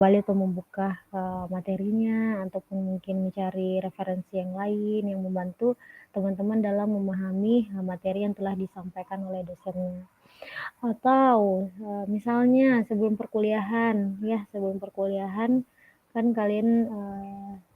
kembali atau membuka materinya ataupun mungkin mencari referensi yang lain yang membantu teman-teman dalam memahami materi yang telah disampaikan oleh dosennya. Atau misalnya sebelum perkuliahan kan kalian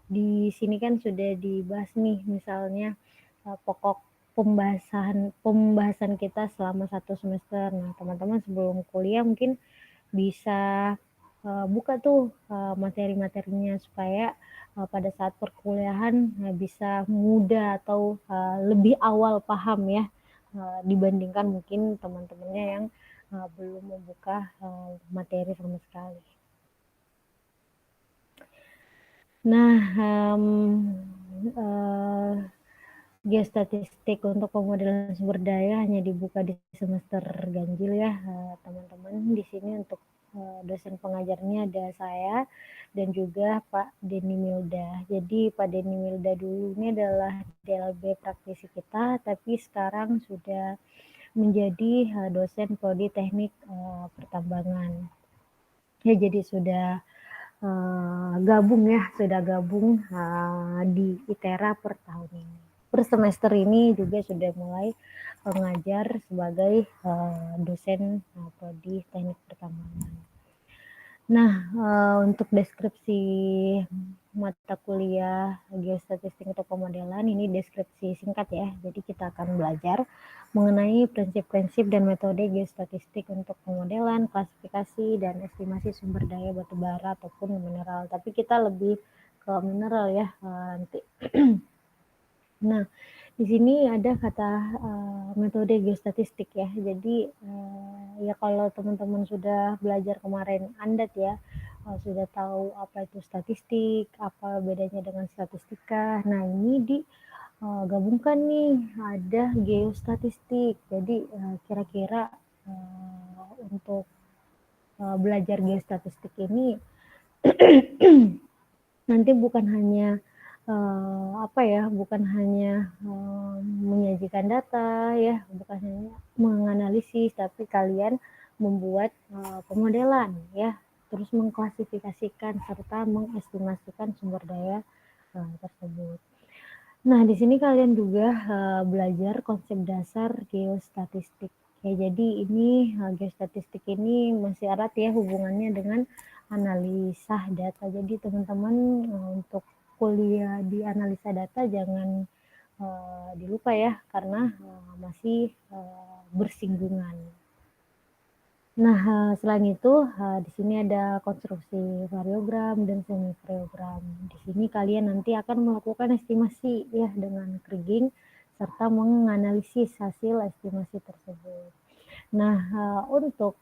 di sini kan sudah dibahas nih misalnya pokok pembahasan kita selama 1 semester. Nah, teman-teman sebelum kuliah mungkin bisa buka tuh materi-materinya supaya pada saat perkuliahan bisa mudah atau lebih awal paham ya dibandingkan mungkin teman-temannya yang belum membuka materi sama sekali. Nah, geostatistik untuk pemodelan sumber daya hanya dibuka di semester ganjil ya teman-teman. Di sini untuk dosen pengajarnya ada saya dan juga Pak Denny Milda. Jadi Pak Denny Milda dulu ini adalah DLB praktisi kita, tapi sekarang sudah menjadi dosen prodi teknik pertambangan. Ya, jadi sudah gabung di ITERA per tahun ini. Per semester ini juga sudah mulai mengajar sebagai dosen prodi teknik pertambangan. Nah, untuk deskripsi mata kuliah geostatistik untuk pemodelan ini deskripsi singkat ya. Jadi kita akan belajar mengenai prinsip-prinsip dan metode geostatistik untuk pemodelan, klasifikasi dan estimasi sumber daya batu bara ataupun mineral. Tapi kita lebih ke mineral ya nanti. Nah, di sini ada kata metode geostatistik ya. Jadi ya kalau teman-teman sudah belajar kemarin Andat ya, sudah tahu apa itu statistik, apa bedanya dengan statistika. Nah, ini digabungkan nih ada geostatistik. Jadi kira-kira untuk belajar geostatistik ini nanti bukan hanya bukan hanya menyajikan data ya, bukan hanya menganalisis, tapi kalian membuat pemodelan ya, terus mengklasifikasikan serta mengestimasikan sumber daya tersebut. Nah, di sini kalian juga belajar konsep dasar geostatistik. Ya, jadi ini geostatistik ini masih erat ya hubungannya dengan analisa data. Jadi teman-teman untuk kuliah di analisa data jangan dilupa ya karena masih bersinggungan. Nah, selain itu di sini ada konstruksi variogram dan semi variogram. Di sini kalian nanti akan melakukan estimasi ya dengan kriging serta menganalisis hasil estimasi tersebut. Nah, untuk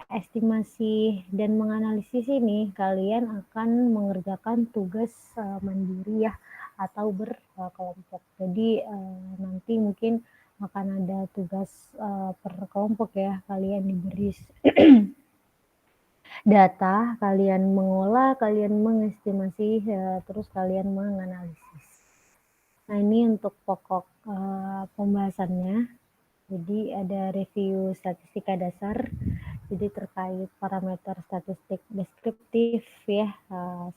estimasi dan menganalisis ini kalian akan mengerjakan tugas mandiri ya atau berkelompok. Jadi nanti mungkin akan ada tugas per kelompok ya, kalian diberi data, kalian mengolah, kalian mengestimasi, terus kalian menganalisis. Nah, ini untuk pokok pembahasannya. Jadi ada review statistika dasar, jadi terkait parameter statistik deskriptif ya,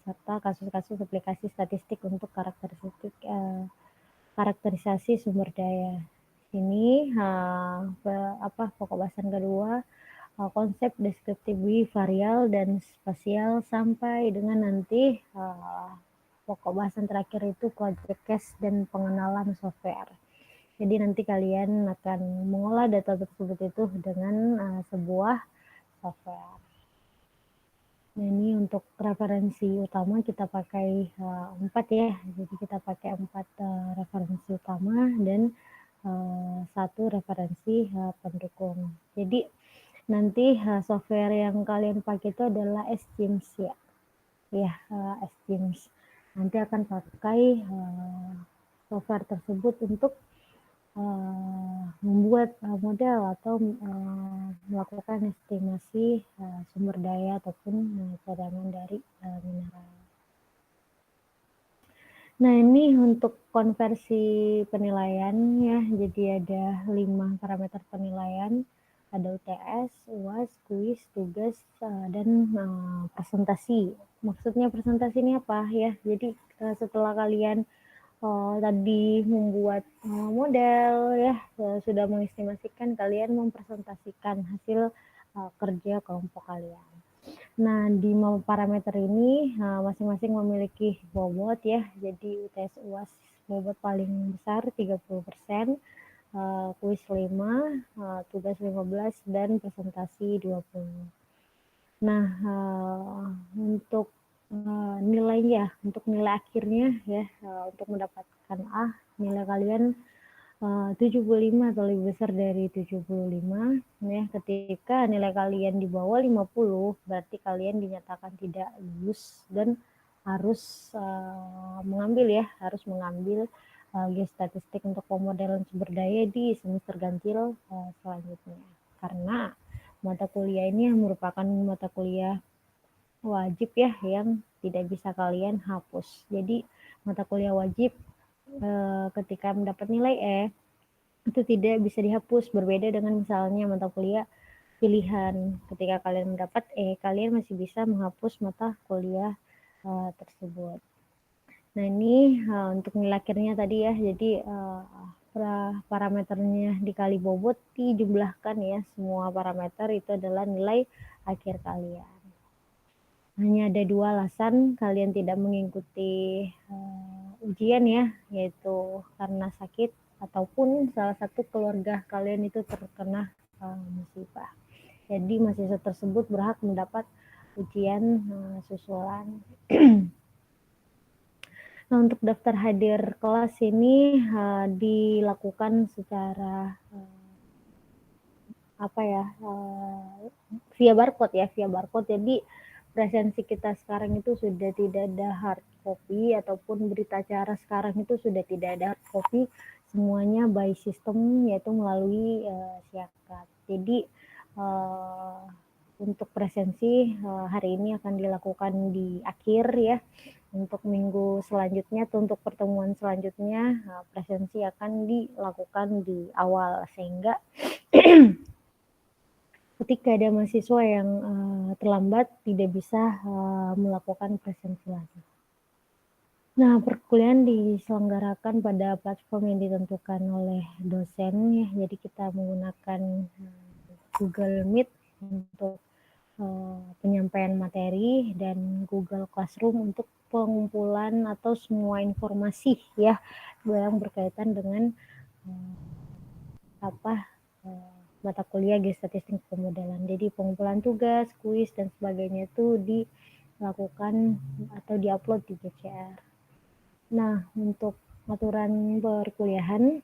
serta kasus-kasus aplikasi statistik untuk karakterisasi sumber daya. Ini pokok bahasan kedua konsep deskriptif bivarial dan spasial sampai dengan nanti pokok bahasan terakhir itu project case dan pengenalan software. Jadi nanti kalian akan mengolah data tersebut itu dengan sebuah software. Nah, ini untuk referensi utama kita pakai 4 ya. Jadi kita pakai 4 referensi utama dan 1 referensi pendukung. Jadi nanti software yang kalian pakai itu adalah SGIMS ya. Ya, SGIMS. Nanti akan pakai software tersebut untuk membuat model atau melakukan estimasi sumber daya ataupun cadangan dari mineral. Nah, ini untuk konversi penilaian ya, jadi ada 5 parameter penilaian. ada UTS, UAS, kuis, tugas, dan presentasi. Maksudnya presentasi ini apa ya? Jadi setelah kalian tadi membuat model ya, sudah mengestimasikan, kalian mempresentasikan hasil kerja kelompok kalian. Nah, di parameter ini masing-masing memiliki bobot ya. Jadi UTS UAS bobot paling besar 30%, kuis 5, tugas 15, dan presentasi 20. Nah, untuk nilainya, untuk nilai akhirnya ya, untuk mendapatkan A, nilai kalian 75 atau lebih besar dari 75 ya. Ketika nilai kalian di bawah 50, berarti kalian dinyatakan tidak lulus dan harus mengambil geostatistik untuk pemodelan sumber daya di semester ganjil selanjutnya. Karena mata kuliah ini merupakan mata kuliah wajib ya, yang tidak bisa kalian hapus. Jadi mata kuliah wajib ketika mendapat nilai E itu tidak bisa dihapus, berbeda dengan misalnya mata kuliah pilihan. Ketika kalian mendapat E, kalian masih bisa menghapus mata kuliah tersebut. Nah, ini untuk nilai akhirnya tadi ya. Jadi parameternya dikali bobot dijumlahkan ya, semua parameter itu adalah nilai akhir kalian. Hanya ada 2 alasan kalian tidak mengikuti ujian ya, yaitu karena sakit ataupun salah satu keluarga kalian itu terkena musibah. Jadi mahasiswa tersebut berhak mendapat ujian susulan. Nah, untuk daftar hadir kelas ini dilakukan secara via barcode. Jadi presensi kita sekarang itu sudah tidak ada hard copy, ataupun berita acara sekarang itu sudah tidak ada hard copy, semuanya by system, yaitu melalui siakat. Jadi untuk presensi hari ini akan dilakukan di akhir ya. Untuk minggu selanjutnya atau untuk pertemuan selanjutnya presensi akan dilakukan di awal, sehingga ketika ada mahasiswa yang terlambat tidak bisa melakukan presensi lagi. Nah, perkuliahan diselenggarakan pada platform yang ditentukan oleh dosen ya. Jadi kita menggunakan Google Meet untuk penyampaian materi dan Google Classroom untuk pengumpulan atau semua informasi ya yang berkaitan dengan mata kuliah geostatistik pemodelan. Jadi pengumpulan tugas, kuis, dan sebagainya itu dilakukan atau diupload di GCR. Nah, untuk aturan perkuliahan,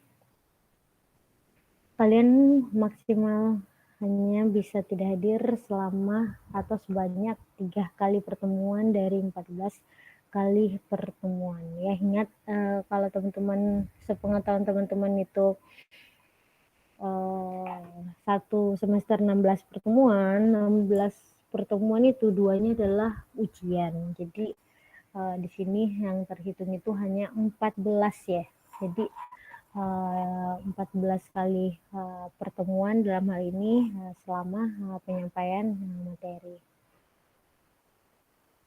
kalian maksimal hanya bisa tidak hadir selama atau sebanyak 3 kali pertemuan dari 14 kali pertemuan ya. Ingat kalau teman-teman, sepengetahuan teman-teman itu satu semester 16 pertemuan itu 2-nya adalah ujian. Jadi di sini yang terhitung itu hanya 14 ya. Jadi 14 kali pertemuan dalam hal ini selama penyampaian materi.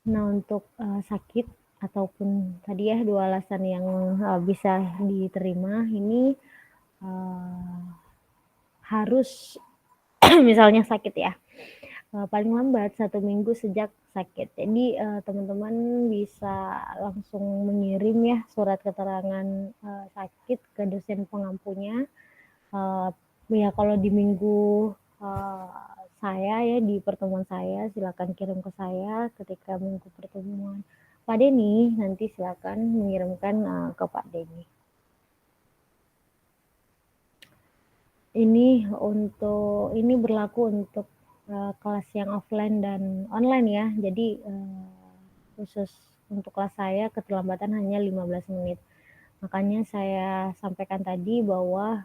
Nah, untuk sakit ataupun tadi ya 2 alasan yang bisa diterima ini harus misalnya sakit ya, paling lambat 1 minggu sejak sakit. Jadi teman-teman bisa langsung mengirim ya surat keterangan sakit ke dosen pengampunya. Ya kalau di minggu saya ya, di pertemuan saya silakan kirim ke saya. Ketika minggu pertemuan Pak Denny, nanti silakan mengirimkan ke Pak Denny. Ini berlaku untuk kelas yang offline dan online ya. Jadi khusus untuk kelas saya keterlambatan hanya 15 menit. Makanya saya sampaikan tadi bahwa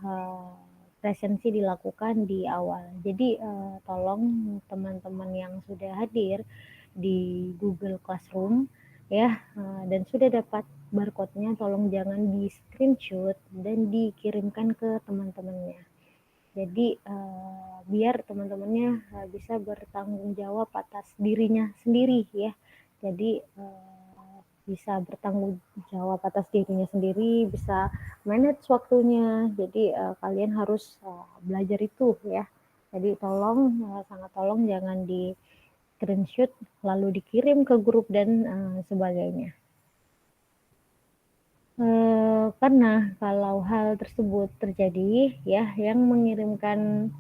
presensi dilakukan di awal. Jadi tolong teman-teman yang sudah hadir di Google Classroom ya dan sudah dapat barcode-nya, tolong jangan di screenshot dan dikirimkan ke teman-temannya. Jadi biar teman-temannya bisa bertanggung jawab atas dirinya sendiri ya. Jadi bisa bertanggung jawab atas dirinya sendiri, bisa manage waktunya. Jadi kalian harus belajar itu ya. Jadi tolong, sangat tolong jangan di screenshot lalu dikirim ke grup dan sebagainya. Karena kalau hal tersebut terjadi ya, yang mengirimkan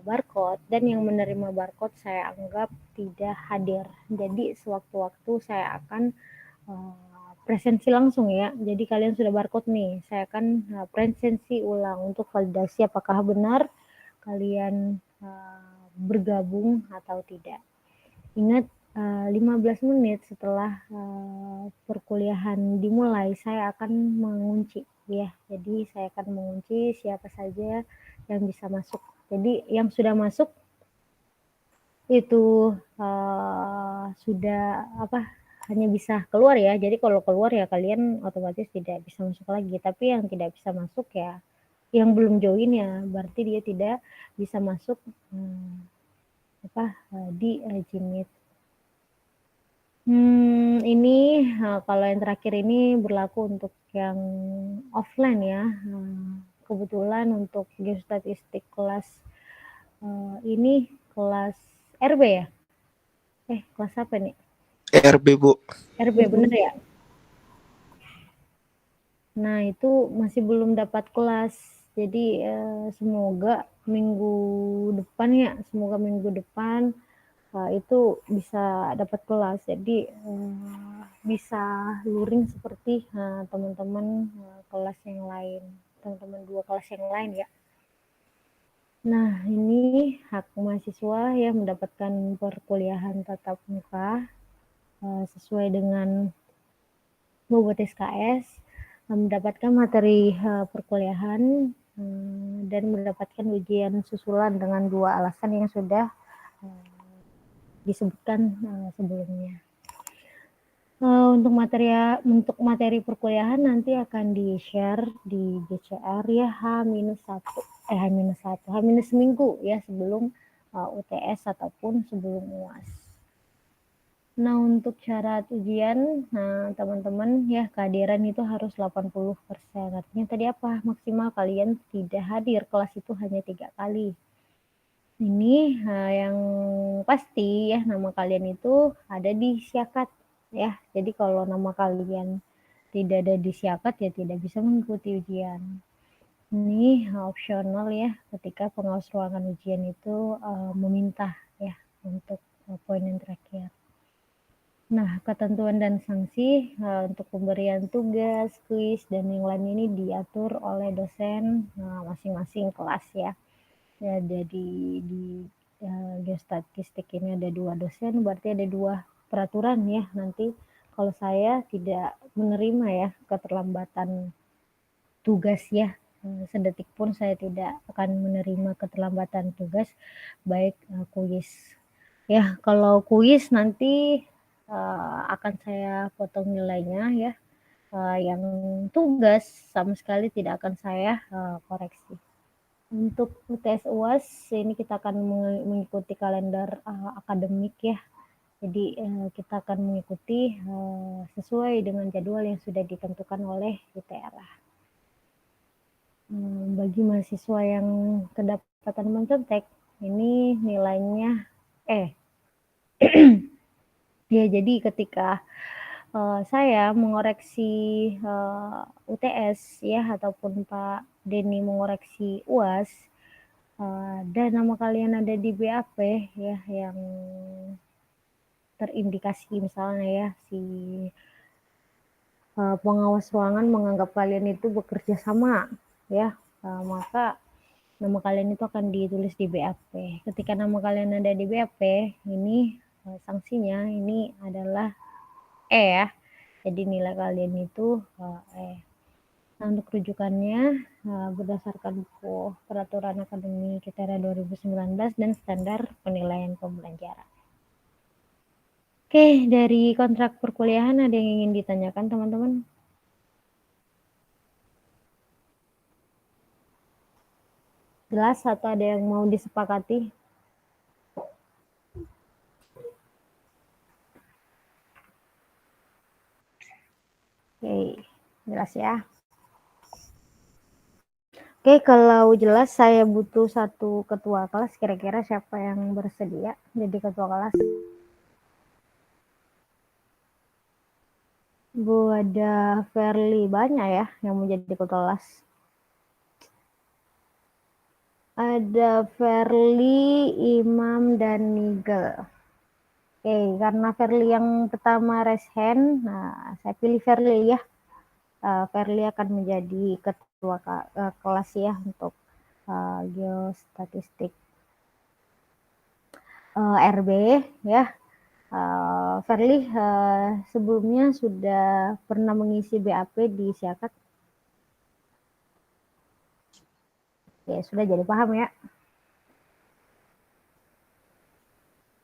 barcode dan yang menerima barcode saya anggap tidak hadir. Jadi sewaktu-waktu saya akan presensi langsung ya. Jadi kalian sudah barcode nih, saya akan presensi ulang untuk validasi apakah benar kalian bergabung atau tidak. Ingat 15 menit setelah perkuliahan dimulai saya akan mengunci ya. Jadi saya akan mengunci siapa saja yang bisa masuk. Jadi yang sudah masuk itu sudah hanya bisa keluar ya. Jadi kalau keluar ya kalian otomatis tidak bisa masuk lagi. Tapi yang tidak bisa masuk ya, yang belum join ya, berarti dia tidak bisa masuk di Gmeet. Ini kalau yang terakhir ini berlaku untuk yang offline ya. Kebetulan untuk geostatistik kelas ini kelas RB ya? Kelas apa nih? RB, Bu. RB bener ya? Nah, itu masih belum dapat kelas. Jadi semoga minggu depan itu bisa dapat kelas. Jadi bisa luring seperti teman-teman kelas yang lain, teman-teman 2 kelas yang lain ya. Nah, ini hak mahasiswa ya mendapatkan perkuliahan tatap muka sesuai dengan bobot SKS, mendapatkan materi perkuliahan dan mendapatkan ujian susulan dengan 2 alasan yang sudah disebutkan sebelumnya. Untuk materi perkuliahan nanti akan di-share di GCR ya H-1 seminggu ya sebelum UTS ataupun sebelum UAS. Nah, untuk syarat ujian, teman-teman ya kehadiran itu harus 80%. Artinya tadi apa? Maksimal kalian tidak hadir kelas itu hanya 3 kali. Ini yang pasti ya nama kalian itu ada di Syakat ya. Jadi kalau nama kalian tidak ada di Syakat ya tidak bisa mengikuti ujian. Ini opsional ya ketika pengawas ruangan ujian itu meminta ya untuk poin yang terakhir. Nah, ketentuan dan sanksi untuk pemberian tugas, kuis, dan yang lain ini diatur oleh dosen masing-masing kelas ya. Ya, jadi di geostatistik ini ada 2 dosen, berarti ada 2 peraturan ya. Nanti kalau saya tidak menerima ya keterlambatan tugas ya, sedetik pun saya tidak akan menerima keterlambatan tugas, baik kuis. Ya, kalau kuis nanti akan saya potong nilainya ya. Yang tugas sama sekali tidak akan saya koreksi. Untuk UTS UAS ini kita akan mengikuti kalender akademik ya. Jadi kita akan mengikuti sesuai dengan jadwal yang sudah ditentukan oleh ITERA. Bagi mahasiswa yang kedapatan mencontek, ini nilainya ya jadi ketika saya mengoreksi UTS ya ataupun Pak Denny mengoreksi UAS dan nama kalian ada di BAP ya yang terindikasi misalnya ya si pengawas ruangan menganggap kalian itu bekerja sama ya, maka nama kalian itu akan ditulis di BAP. Ketika nama kalian ada di BAP, ini sanksinya ini adalah ya. Jadi nilai kalian itu Nah, untuk rujukannya berdasarkan buku Peraturan Akademik ITERA 2019 dan Standar Penilaian Pembelajaran. Oke, dari kontrak perkuliahan ada yang ingin ditanyakan teman-teman? Jelas atau ada yang mau disepakati? Oke, jelas ya. Oke, kalau jelas saya butuh satu ketua kelas, kira-kira siapa yang bersedia jadi ketua kelas? Bu, ada Verly, banyak ya yang mau jadi ketua kelas. Ada Verly, Imam, dan Nigel. Oke, karena Verly yang pertama raise hand, nah saya pilih Verly ya. Verly akan menjadi ketua kelas ya untuk geostatistik RB ya. Verly sebelumnya sudah pernah mengisi BAP di Siakat. Ya, sudah jadi paham ya.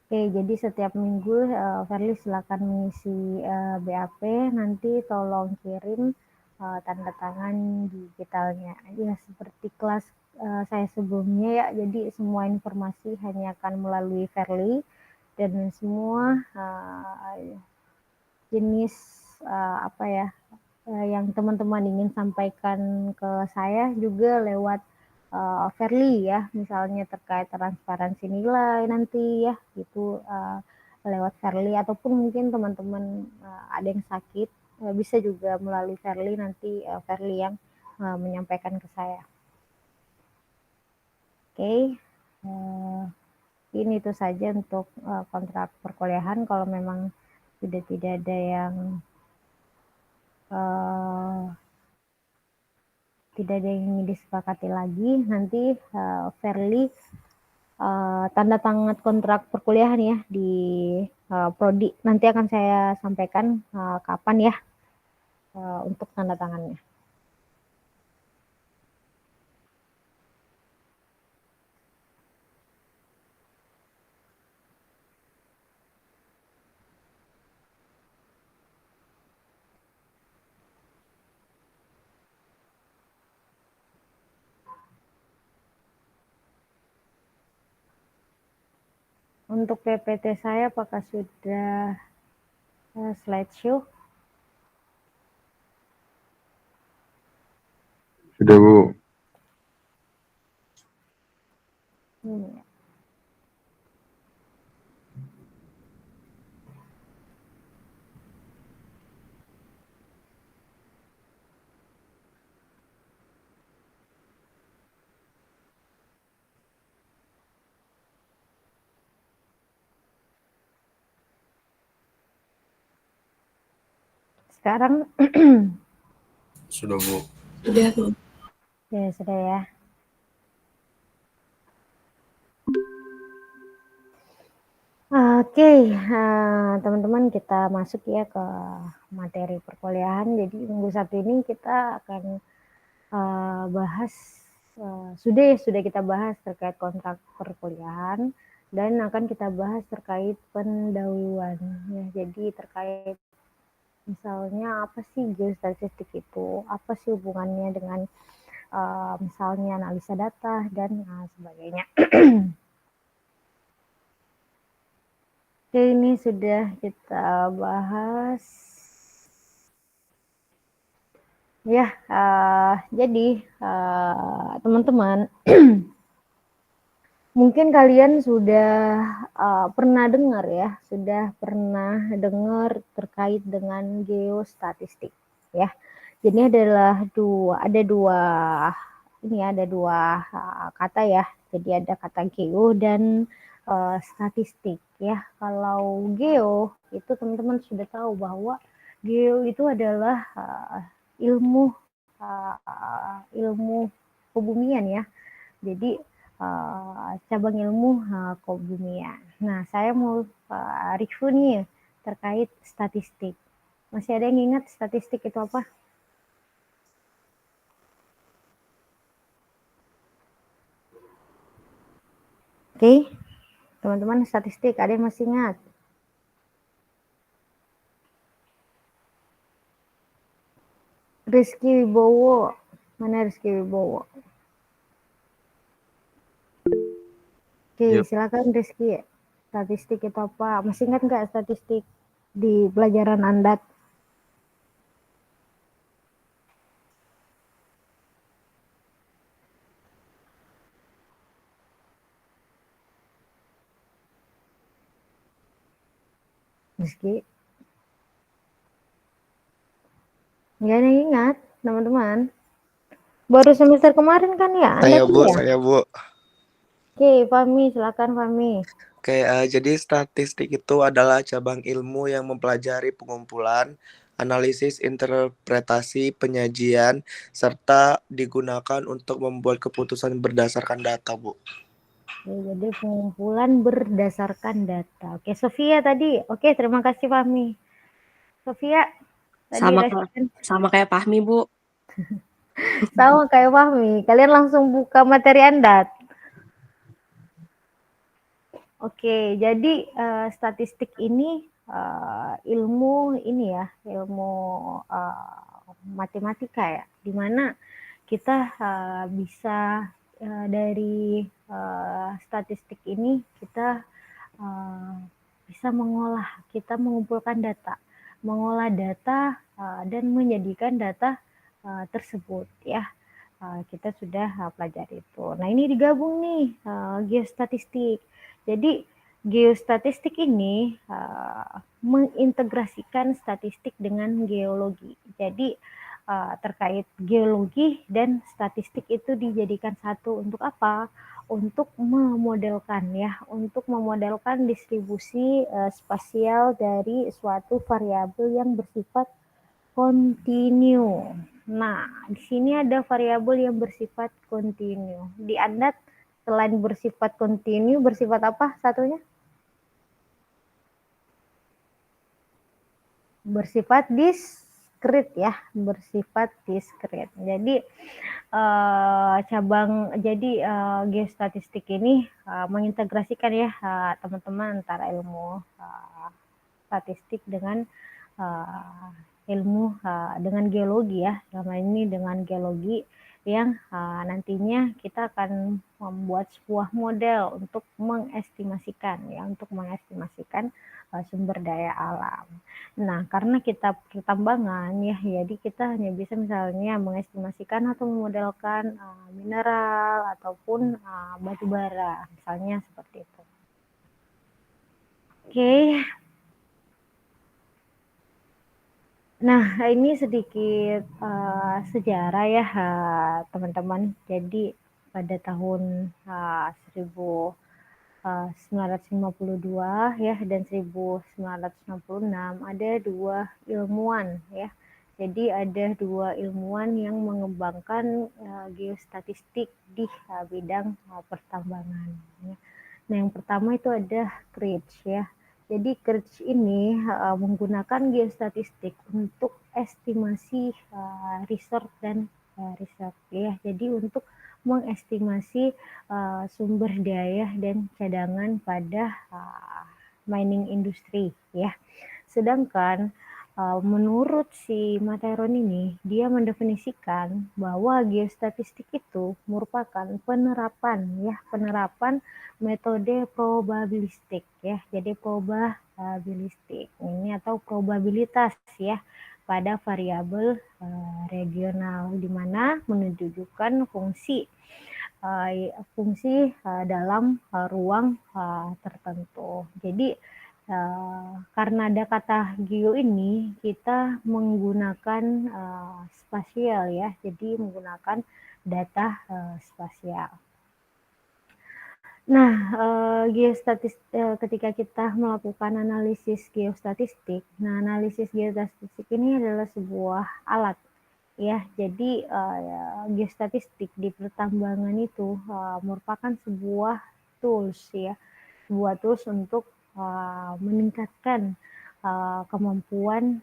Oke, jadi setiap minggu Verly silakan mengisi BAP, nanti tolong kirim tanda tangan digitalnya. Ya, seperti kelas saya sebelumnya ya, jadi semua informasi hanya akan melalui Verly dan semua jenis apa ya yang teman-teman ingin sampaikan ke saya juga lewat Verly ya, misalnya terkait transparansi nilai nanti ya, itu lewat Verly, ataupun mungkin teman-teman ada yang sakit bisa juga melalui Verly, nanti Verly yang menyampaikan ke saya. Oke, ini itu saja untuk kontrak perkuliahan. Kalau memang sudah tidak ada yang tidak ada yang ingin disepakati lagi, nanti Verly tanda tangan kontrak perkuliahan ya di prodi. Nanti akan saya sampaikan kapan ya untuk tanda tangannya. Untuk PPT saya apakah sudah slideshow? Sudah, Bu. Sekarang Sudah, Bu. Sudah, Bu. ya, sudah ya. Oke, teman-teman, kita masuk ya ke materi perkuliahan. Jadi minggu satu ini kita akan bahas sudah kita bahas terkait kontrak perkuliahan, dan akan kita bahas terkait pendahuluan ya. Jadi terkait misalnya apa sih geostatistik itu, apa sih hubungannya dengan misalnya analisa data dan sebagainya. Oke, ini sudah kita bahas ya. Jadi teman-teman, mungkin kalian sudah pernah dengar ya, sudah pernah dengar terkait dengan geostatistik ya. Jadi ada dua kata ya. Jadi ada kata geo dan statistik ya. Kalau geo itu teman-teman sudah tahu bahwa geo itu adalah ilmu kebumian ya. Jadi cabang ilmu kebumian. Nah, saya mau review nih terkait statistik. Masih ada yang ingat statistik itu apa? Oke, teman-teman, statistik ada yang masih ingat? Rizky Wibowo, mana Rizky Wibowo? Oke, Yuk. silakan Rizky. Statistik itu apa? Masih ingat nggak statistik di pelajaran Anda? Rizky? Nggak ada yang ingat, teman-teman. Baru semester kemarin kan ya? Anda tuh ya? Saya Bu. Oke, Fahmi, silakan Fahmi. Oke, jadi statistik itu adalah cabang ilmu yang mempelajari pengumpulan, analisis, interpretasi, penyajian, serta digunakan untuk membuat keputusan berdasarkan data, Bu. Oke, jadi pengumpulan berdasarkan data. Oke, Sofia tadi. Oke, terima kasih Fahmi. Sofia, tadi Sama kayak Fahmi, Bu. sama kayak Fahmi. Kalian langsung buka materi Anda. Oke, jadi statistik ini ilmu ini ya, ilmu matematika ya, di mana kita bisa dari statistik ini kita bisa kita mengumpulkan data, mengolah data dan menjadikan data tersebut ya. Kita sudah pelajari itu. Nah, ini digabung nih geostatistik. Jadi geostatistik ini mengintegrasikan statistik dengan geologi. Jadi terkait geologi dan statistik itu dijadikan satu untuk apa? Untuk memodelkan ya, untuk memodelkan distribusi spasial dari suatu variabel yang bersifat kontinu. Nah, di sini ada variabel yang bersifat kontinu. Di Anda selain bersifat kontinu, bersifat apa satunya? Bersifat diskrit ya, bersifat diskrit. Jadi geostatistik ini mengintegrasikan ya teman-teman antara ilmu statistik dengan ilmu dengan geologi ya, selama ini dengan geologi yang nantinya kita akan membuat sebuah model untuk mengestimasikan sumber daya alam. Nah, karena kita pertambangan ya, jadi kita hanya bisa misalnya mengestimasikan atau memodelkan mineral ataupun batu bara, misalnya seperti itu. Oke. Nah, ini sedikit sejarah ya teman-teman. Jadi pada tahun 1952 ya dan 1966 ada dua ilmuwan ya. Jadi ada dua ilmuwan yang mengembangkan geostatistik di bidang pertambangan. Ya. Nah, yang pertama itu ada Critch ya. Jadi Critch ini menggunakan geostatistik untuk estimasi research dan research ya. Jadi untuk mengestimasi sumber daya dan cadangan pada mining industri ya. Sedangkan menurut si Materon ini, dia mendefinisikan bahwa geostatistik itu merupakan penerapan metode probabilistik ya. Jadi probabilistik ini atau probabilitas ya pada variabel regional di mana menunjukkan fungsi dalam ruang tertentu. Jadi karena ada kata geo ini, kita menggunakan spasial ya, jadi menggunakan data spasial. Nah, ketika kita melakukan analisis geostatistik, analisis geostatistik ini adalah sebuah alat ya. Jadi geostatistik di pertambangan itu merupakan sebuah tools ya, sebuah tools untuk meningkatkan kemampuan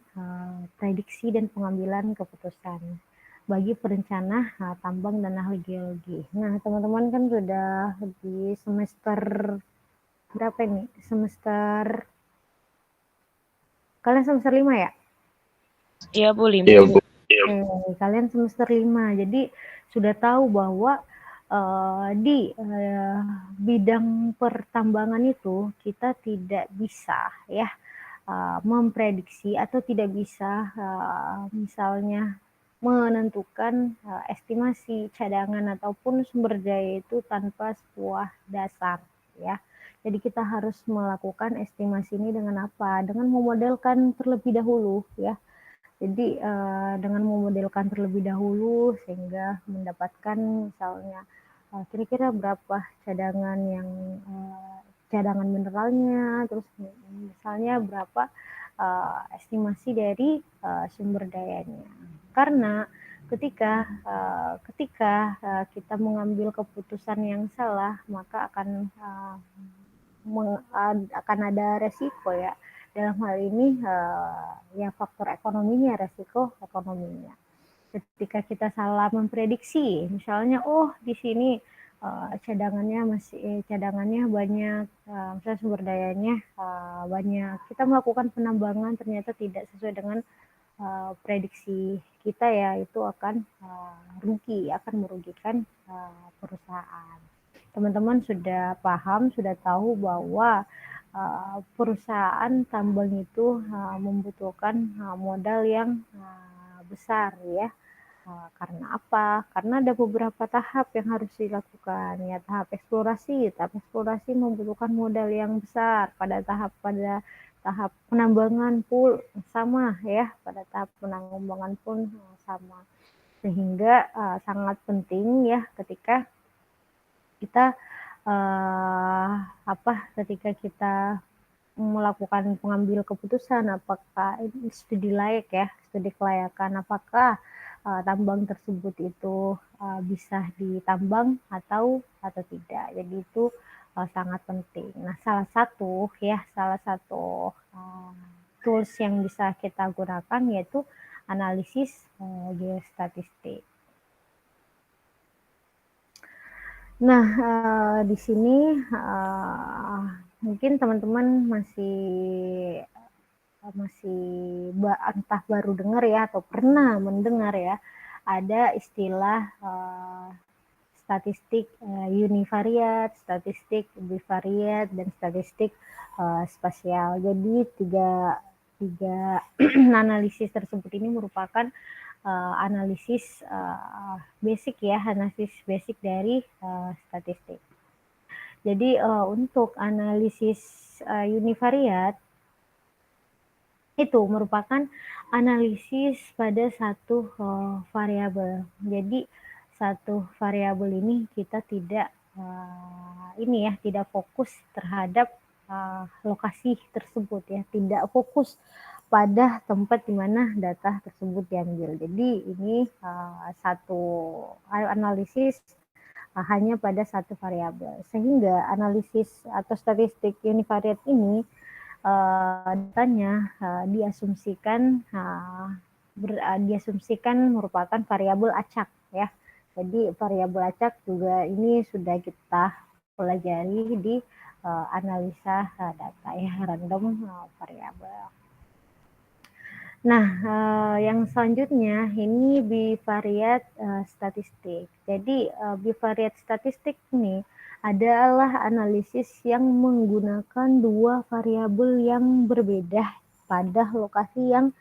prediksi dan pengambilan keputusan bagi perencana tambang dan ahli geologi. Nah, teman-teman kan sudah di semester berapa ini? Kalian semester 5 ya? Iya, Bu, 5. Iya, Bu. Kalian semester 5. Jadi sudah tahu bahwa di bidang pertambangan itu kita tidak bisa ya memprediksi atau tidak bisa misalnya menentukan estimasi cadangan ataupun sumber daya itu tanpa sebuah dasar ya. Jadi kita harus melakukan estimasi ini dengan apa? Dengan memodelkan terlebih dahulu ya. Jadi dengan memodelkan terlebih dahulu sehingga mendapatkan misalnya kira-kira berapa cadangan yang cadangan mineralnya, terus misalnya berapa estimasi dari sumber dayanya. Karena ketika kita mengambil keputusan yang salah, maka akan ada resiko ya. Dalam hal ini ya faktor ekonominya, resiko ekonominya. Ketika kita salah memprediksi, misalnya di sini cadangannya banyak, misalnya sumber dayanya banyak. Kita melakukan penambangan ternyata tidak sesuai dengan prediksi kita ya, itu akan akan merugikan perusahaan. Teman-teman sudah paham, sudah tahu bahwa perusahaan tambang itu membutuhkan modal yang besar ya. Karena apa? Karena ada beberapa tahap yang harus dilakukan ya. Tahap eksplorasi membutuhkan modal yang besar. Pada tahap penambangan pun sama ya. Pada tahap penambangan pun sama. Sehingga sangat penting ya ketika kita melakukan pengambil keputusan apakah ini studi layak ya, studi kelayakan apakah tambang tersebut itu bisa ditambang atau tidak. Jadi itu sangat penting. Nah, salah satu tools yang bisa kita gunakan yaitu analisis geostatistik. Nah, di sini mungkin teman-teman masih entah baru dengar ya atau pernah mendengar ya, ada istilah statistik univariat, statistik bivariat, dan statistik spasial. Jadi tiga analisis tersebut ini merupakan analisis basic dari statistik. Jadi untuk analisis univariat itu merupakan analisis pada satu variabel. Jadi satu variabel ini kita tidak fokus terhadap lokasi tersebut ya, tidak fokus pada tempat di mana data tersebut diambil. Jadi ini satu analisis hanya pada satu variabel. Sehingga analisis atau statistik univariat ini datanya diasumsikan merupakan variabel acak ya. Jadi variabel acak juga ini sudah kita pelajari di analisa data ya, random variabel. Nah, yang selanjutnya ini bivariat statistik. Jadi bivariat statistik ini adalah analisis yang menggunakan dua variabel yang berbeda pada lokasi yang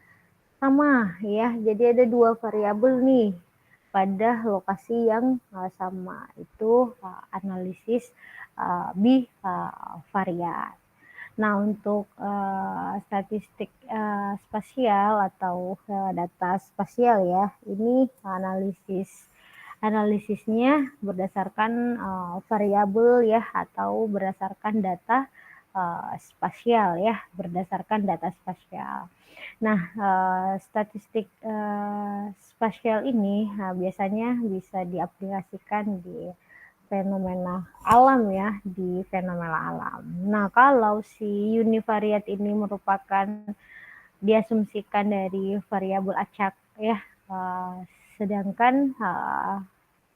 sama ya. Jadi ada dua variabel nih pada lokasi yang sama. Itu analisis bivariat. Nah, untuk statistik spasial atau data spasial ya, ini analisisnya berdasarkan variabel ya, atau berdasarkan data spasial ya, berdasarkan data spasial. Nah, statistik spasial ini biasanya bisa diaplikasikan di fenomena alam ya, di fenomena alam. Nah, kalau si univariat ini merupakan diasumsikan dari variabel acak ya, sedangkan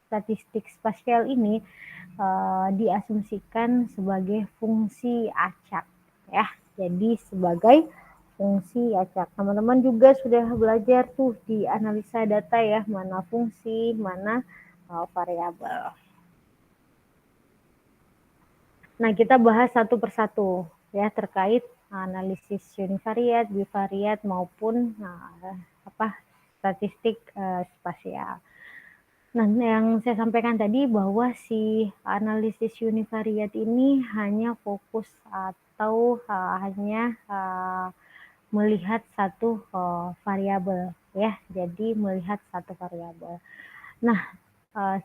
statistik spasial ini diasumsikan sebagai fungsi acak ya. Jadi sebagai fungsi acak. Teman-teman juga sudah belajar tuh di analisa data ya, mana fungsi, mana variabel. Nah, kita bahas satu persatu ya terkait analisis univariat, bivariat maupun statistik spasial. Nah, yang saya sampaikan tadi bahwa si analisis univariat ini hanya fokus atau hanya melihat satu variabel ya. Jadi melihat satu variabel. Nah,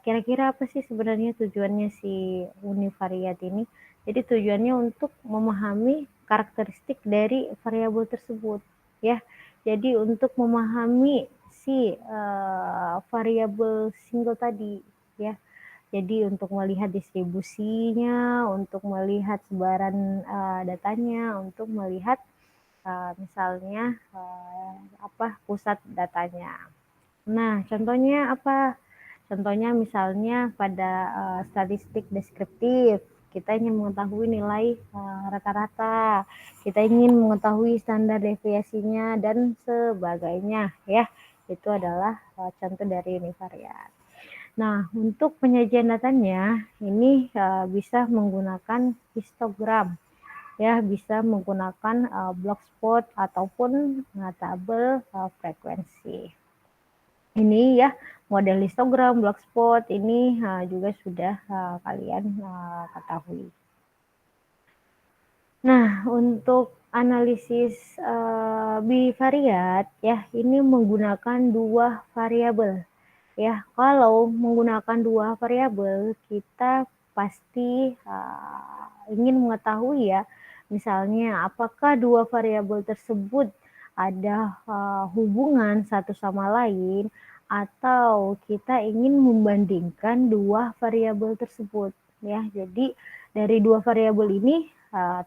kira-kira apa sih sebenarnya tujuannya si univariat ini? Jadi tujuannya untuk memahami karakteristik dari variabel tersebut ya. Jadi untuk memahami si variabel single tadi ya. Jadi untuk melihat distribusinya, untuk melihat sebaran datanya, untuk melihat misalnya pusat datanya. Nah, contohnya apa? Contohnya misalnya pada statistik deskriptif, kita ingin mengetahui nilai rata-rata, kita ingin mengetahui standar deviasinya dan sebagainya ya. Itu adalah contoh dari univariat. Nah, untuk penyajian datanya ini bisa menggunakan histogram ya, bisa menggunakan blogspot ataupun tabel frekuensi. Ini ya model histogram, blogspot ini juga sudah kalian ketahui. Nah, untuk analisis bivariat ya, ini menggunakan dua variabel. Ya, kalau menggunakan dua variabel, kita pasti ingin mengetahui ya, misalnya apakah dua variabel tersebut ada hubungan satu sama lain, atau kita ingin membandingkan dua variabel tersebut. Ya, jadi dari dua variabel ini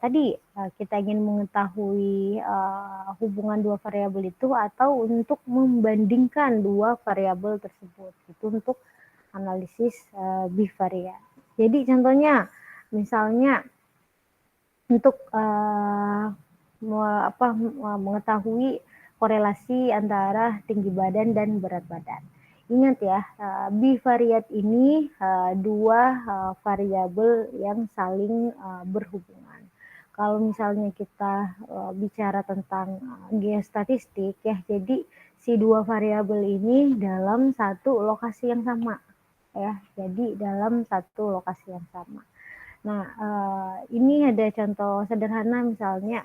tadi kita ingin mengetahui hubungan dua variabel itu atau untuk membandingkan dua variabel tersebut. Itu untuk analisis bivariat. Jadi contohnya misalnya untuk mengetahui korelasi antara tinggi badan dan berat badan. Ingat ya, bivariat ini dua variabel yang saling berhubungan. Kalau misalnya kita bicara tentang geostatistik ya, jadi si dua variabel ini dalam satu lokasi yang sama ya. Jadi dalam satu lokasi yang sama. Nah, ini ada contoh sederhana misalnya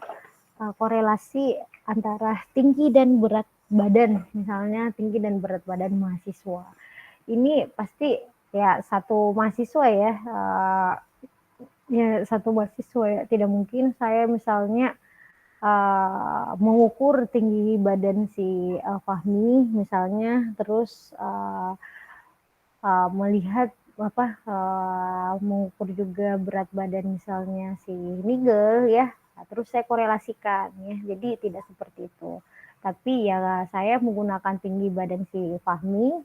korelasi antara tinggi dan berat badan, misalnya tinggi dan berat badan mahasiswa. Ini pasti ya satu mahasiswa ya satu mahasiswa ya, tidak mungkin saya misalnya mengukur tinggi badan si Fahmi misalnya, terus melihat mengukur juga berat badan misalnya si Nigel ya. Nah, terus saya korelasikan ya. Jadi tidak seperti itu. Tapi ya saya menggunakan tinggi badan si Fahmi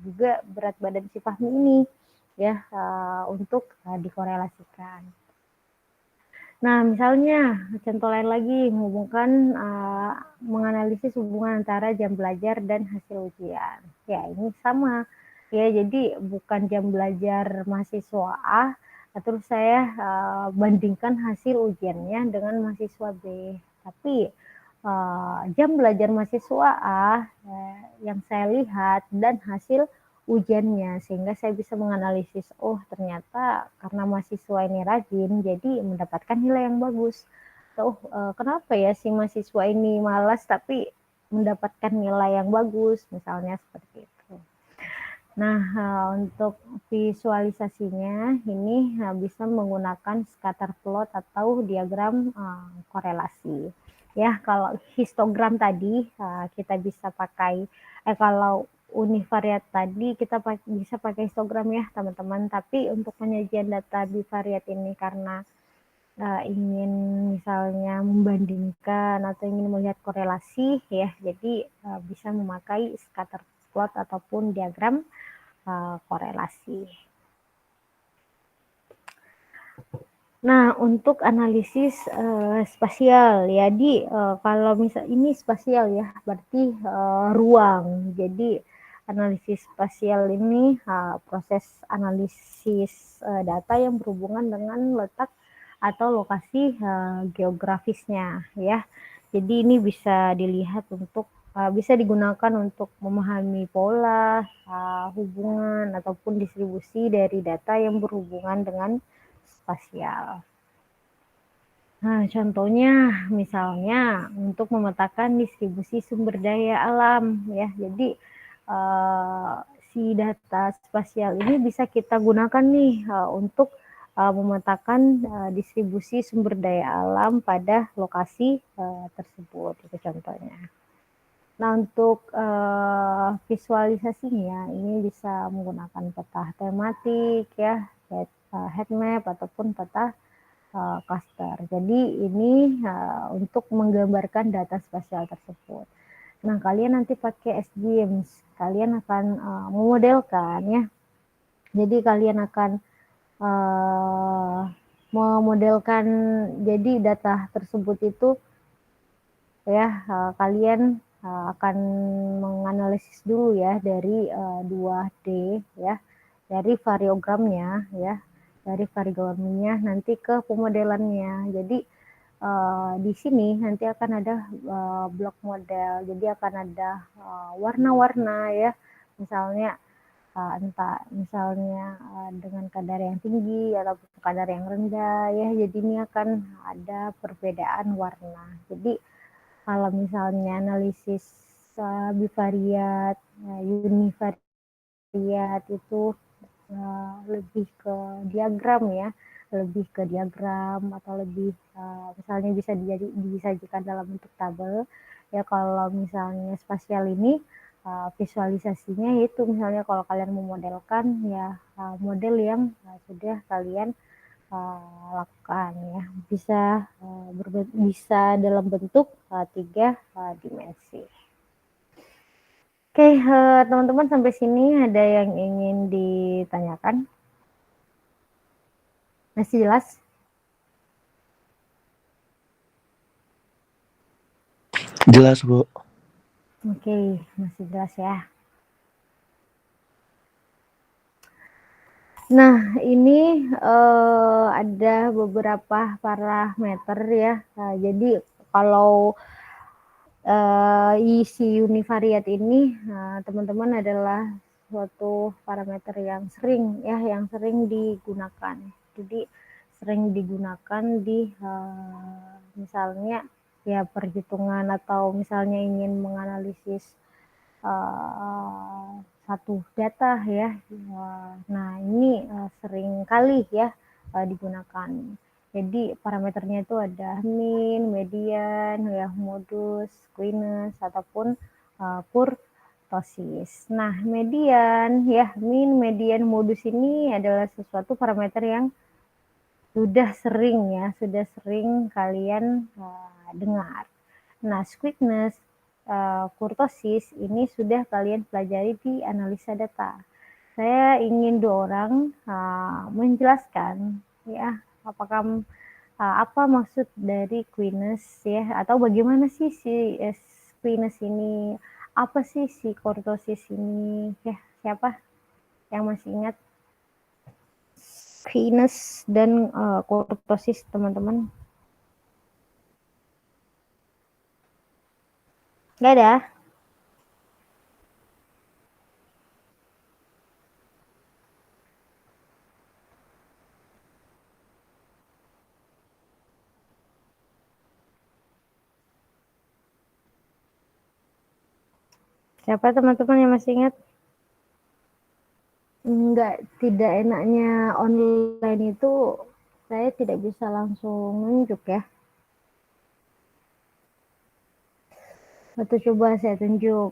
juga berat badan si Fahmi ini ya untuk dikorelasikan. Nah, misalnya contoh lain lagi menghubungkan menganalisis hubungan antara jam belajar dan hasil ujian. Ya, ini sama. Ya, jadi bukan jam belajar mahasiswa A, terus saya bandingkan hasil ujiannya dengan mahasiswa B. Tapi jam belajar mahasiswa A yang saya lihat dan hasil ujiannya, sehingga saya bisa menganalisis, oh ternyata karena mahasiswa ini rajin jadi mendapatkan nilai yang bagus. Oh kenapa ya si mahasiswa ini malas tapi mendapatkan nilai yang bagus, misalnya seperti itu. Nah, untuk visualisasinya ini bisa menggunakan scatter plot atau diagram korelasi. Ya, kalau histogram tadi kita bisa pakai kalau univariat tadi kita bisa pakai histogram ya teman-teman, tapi untuk penyajian data bivariat ini karena ingin misalnya membandingkan atau ingin melihat korelasi ya, jadi bisa memakai scatter plot ataupun diagram korelasi. Nah, untuk analisis spasial ya, kalau misal ini spasial ya, berarti ruang. Jadi analisis spasial ini proses analisis data yang berhubungan dengan letak atau lokasi geografisnya ya. Jadi ini bisa dilihat untuk bisa digunakan untuk memahami pola, hubungan ataupun distribusi dari data yang berhubungan dengan spasial. Nah, contohnya misalnya untuk memetakan distribusi sumber daya alam ya. Jadi si data spasial ini bisa kita gunakan nih untuk memetakan distribusi sumber daya alam pada lokasi tersebut, itu contohnya. Nah, untuk visualisasinya ini bisa menggunakan peta tematik ya, heat map ataupun peta cluster. Jadi ini untuk menggambarkan data spasial tersebut. Nah, kalian nanti pakai SGIMS, kalian akan memodelkan ya. Jadi kalian akan memodelkan, jadi data tersebut itu ya kalian akan menganalisis dulu ya dari 2D ya, dari variogramnya ya, dari variogramnya nanti ke pemodelannya. Jadi di sini nanti akan ada blok model, jadi akan ada warna-warna ya, misalnya entah misalnya dengan kadar yang tinggi atau kadar yang rendah ya, jadi ini akan ada perbedaan warna. Jadi kalau misalnya analisis bivariat, univariat itu lebih ke diagram ya, lebih ke diagram atau lebih misalnya bisa disajikan dalam bentuk tabel ya. Kalau misalnya spasial ini visualisasinya itu misalnya kalau kalian memodelkan ya model yang sudah kalian lakukan ya, bisa dalam bentuk 3 dimensi. Oke, teman-teman sampai sini ada yang ingin ditanyakan? Masih jelas? Jelas, Bu. Oke, masih jelas ya. Nah, ini ada beberapa parameter ya. Jadi kalau isi univariat ini teman-teman adalah suatu parameter yang sering ya, yang sering digunakan. Jadi sering digunakan di misalnya ya perhitungan atau misalnya ingin menganalisis satu data ya. Nah, ini sering kali ya digunakan. Jadi parameternya itu ada mean, median, ya, modus, squeeness ataupun kurtosis. Nah, median ya, mean, median, modus ini adalah sesuatu parameter yang sudah sering kalian dengar. Nah, squeeness, kurtosis ini sudah kalian pelajari di analisa data. Saya ingin 2 orang menjelaskan ya apakah apa maksud dari squeeness ya, atau bagaimana sih si squeeness ini, apa sih si kurtosis ini ya. Siapa yang masih ingat squeeness dan kurtosis, teman-teman? Nggak ada? Siapa teman-teman yang masih ingat? Tidak enaknya online itu saya tidak bisa langsung nunjuk ya. Atau coba saya tunjuk.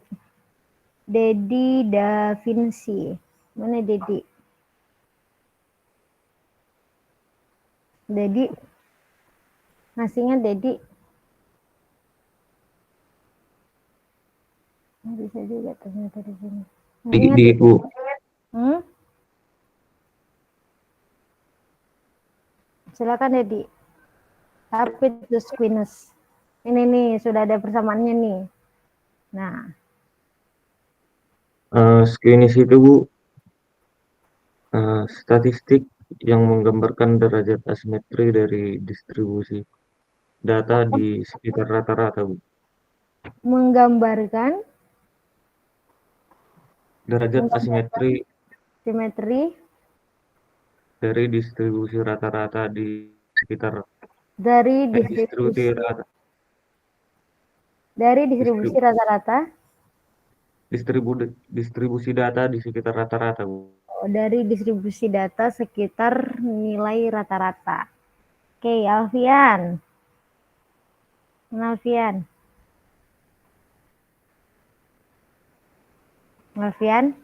Dedi Da Vinci. Mana Dedi? Dedi? Masih ingat Dedi? Bisa juga ternyata di sini. Di Bu. Silakan Dedi. Apa itu squeeness? Ini nih sudah ada persamaannya nih. Nah, Squeeness itu Bu statistik yang menggambarkan derajat asimetri dari distribusi data di sekitar rata-rata, Bu. Menggambarkan Derajat asimetri simetri dari distribusi rata-rata di sekitar dari distribusi rata distribusi rata-rata distribusi data di sekitar rata-rata, Bu. dari distribusi data sekitar nilai rata-rata. Oke, Alfian. Alfian. Alfian.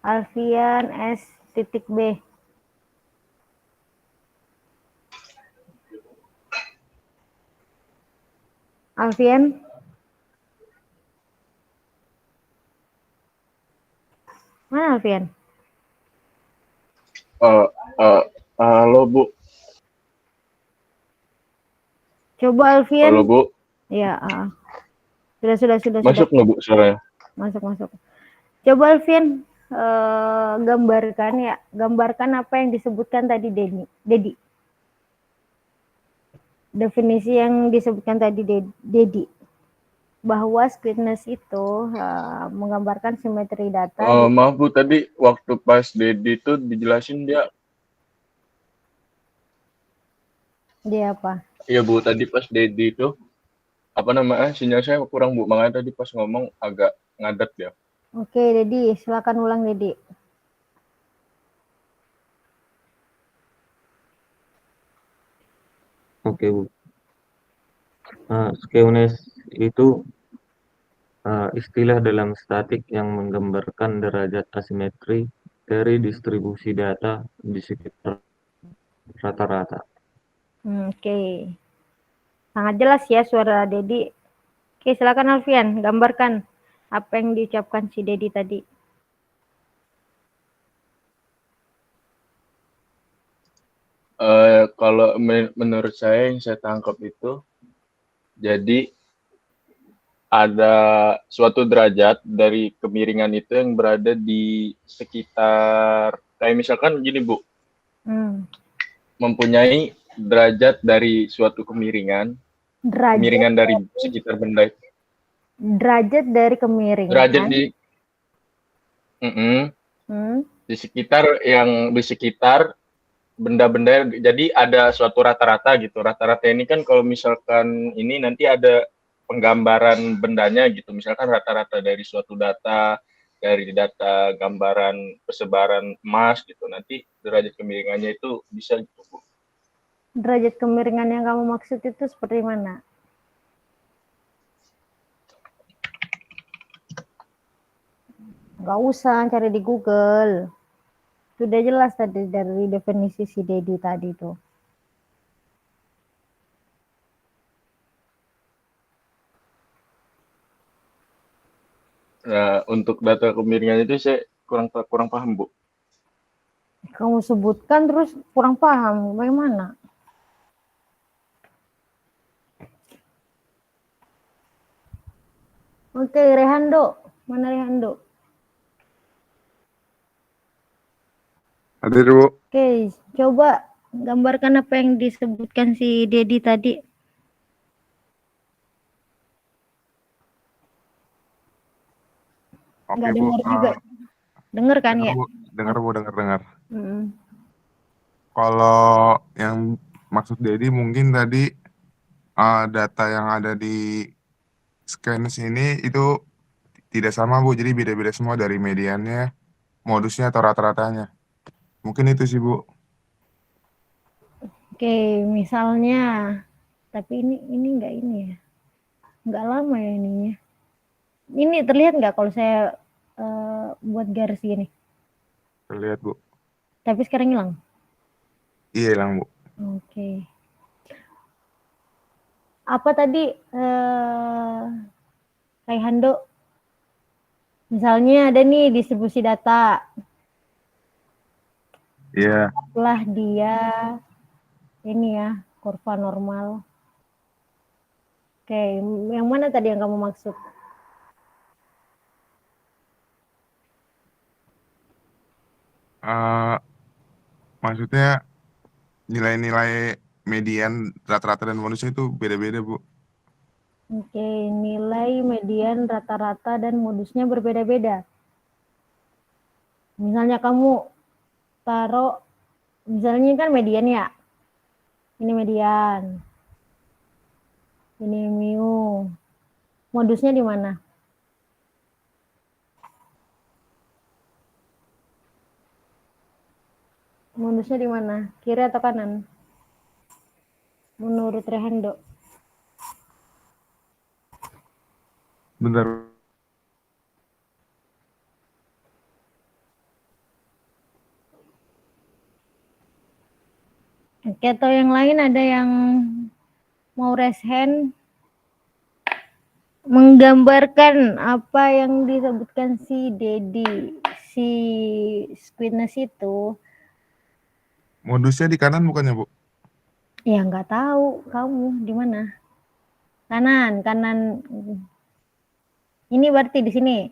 Alfian S titik B. Alfian. Mana Alfian? Halo Bu. Coba Alfian. Halo Bu. Ya, sudah. Masuk nggak Bu suaranya? Masuk. Coba Alfian gambarkan apa yang disebutkan tadi Dedi. Definisi yang disebutkan tadi Dedi, bahwa squareness itu menggambarkan simetri data. Maaf Bu, tadi waktu pas Dedi itu dijelasin dia Apa? Iya Bu, tadi pas Dedi itu sinyal saya kurang Bu, makanya tadi pas ngomong agak ngadat ya. Oke, Dedi, silakan ulang Dedi. Oke, Bu. Skewness itu istilah dalam statik yang menggambarkan derajat asimetri dari distribusi data di sekitar rata-rata. Oke. Sangat jelas ya suara Dedi. Oke, silakan Alfian, gambarkan apa yang diucapkan si Dedi tadi. Kalau menurut saya yang saya tangkap itu, jadi ada suatu derajat dari kemiringan itu yang berada di sekitar, kayak misalkan gini Bu, mempunyai derajat dari suatu kemiringan dari sekitar benda. Derajat dari kemiringan. Derajat di sekitar benda-benda, jadi ada suatu rata-rata gitu. Rata-rata ini kan kalau misalkan ini nanti ada penggambaran bendanya gitu. Misalkan rata-rata dari suatu data, dari data gambaran persebaran emas gitu. Nanti derajat kemiringannya itu bisa gitu Bu. Derajat kemiringan yang kamu maksud itu seperti mana? Nggak usah cari di Google. Sudah jelas tadi dari definisi si Dedi tadi tuh. Nah, untuk data kemiringan itu saya kurang paham Bu. Kamu sebutkan terus kurang paham, bagaimana? Oke, Rehando. Mana Rehando? Hadir Bu. Oke, coba gambarkan apa yang disebutkan si Dedi tadi. Nggak dengar juga. Dengar kan ya? Dengar Bu. Kalau yang maksud Dedi mungkin tadi data yang ada di scans ini itu tidak sama Bu, jadi beda-beda semua dari mediannya, modusnya atau rata-ratanya. Mungkin itu sih Bu. Oke, misalnya, tapi ini enggak ini ya, enggak lama ya ininya. Ini terlihat nggak kalau saya buat garis gini? Terlihat Bu. Tapi sekarang hilang? Iya hilang Bu. Oke. Apa tadi Hando? Misalnya ada nih distribusi data. Iya. Setelah dia ini ya, kurva normal. Oke, yang mana tadi yang kamu maksud? maksudnya nilai-nilai median rata-rata dan bonusnya itu beda-beda, Bu. Oke, nilai median rata-rata dan modusnya berbeda-beda. Misalnya kamu taruh, misalnya kan median ya. Ini median. Ini mu. Modusnya di mana? Modusnya di mana? Kiri atau kanan? Menurut Rehando. Bentar. Oke, atau yang lain ada yang mau raise hand? Menggambarkan apa yang disebutkan si Dedi, si Squidness itu. Modusnya di kanan bukannya, Bu? Ya nggak tahu kamu di mana. Kanan. Ini berarti di sini.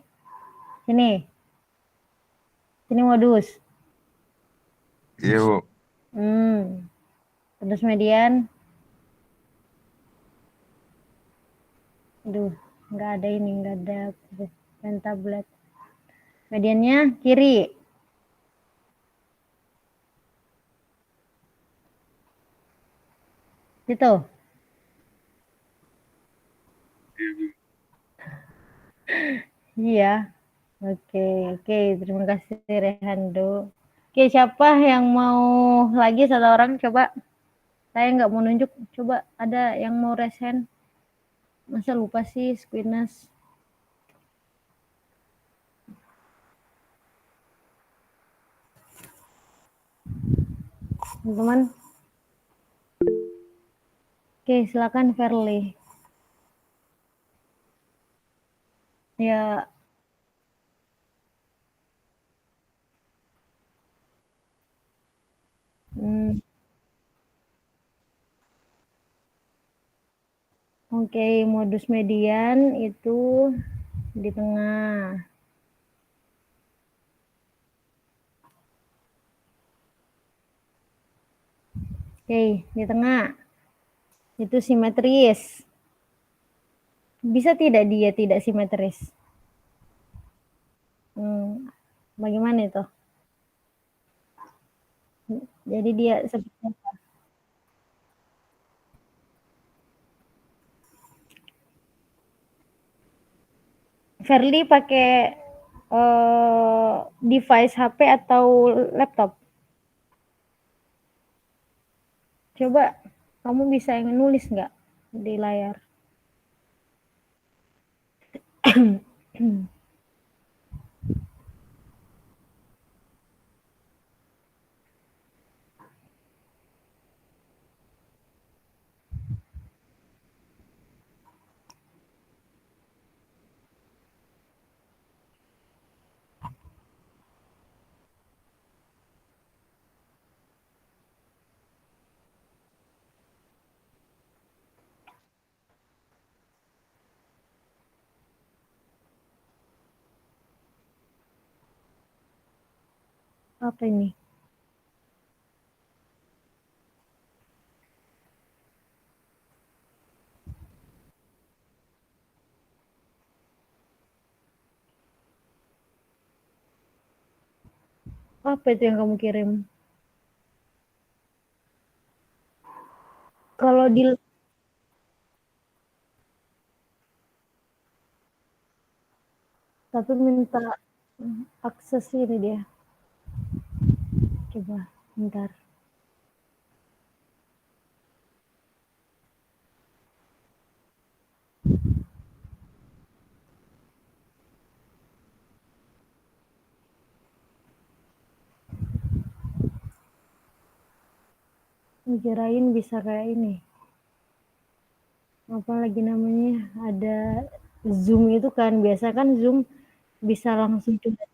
Sini modus. Iya, Bu. Terus median. Aduh, nggak ada pen tablet. Mediannya kiri. Itu. Iya. Oke, terima kasih Rehando. Oke, siapa yang mau lagi satu orang coba? Saya nggak mau nunjuk, coba ada yang mau raise hand? Masa lupa sih Squidness? Teman-teman. Oke, silakan Verly. Ya. Oke, modus median itu di tengah. Oke, di tengah. Itu simetris. Bisa tidak dia tidak simetris? Bagaimana itu? Jadi dia seperti apa? Verly pakai device HP atau laptop? Coba kamu bisa nulis nggak di layar? Apa ini? Apa itu yang kamu kirim? Kalau di tapi minta akses ini dia. Coba, bentar. Kirain bisa kayak ini. Apa lagi namanya? Ada Zoom itu kan, biasa kan Zoom bisa langsung coba.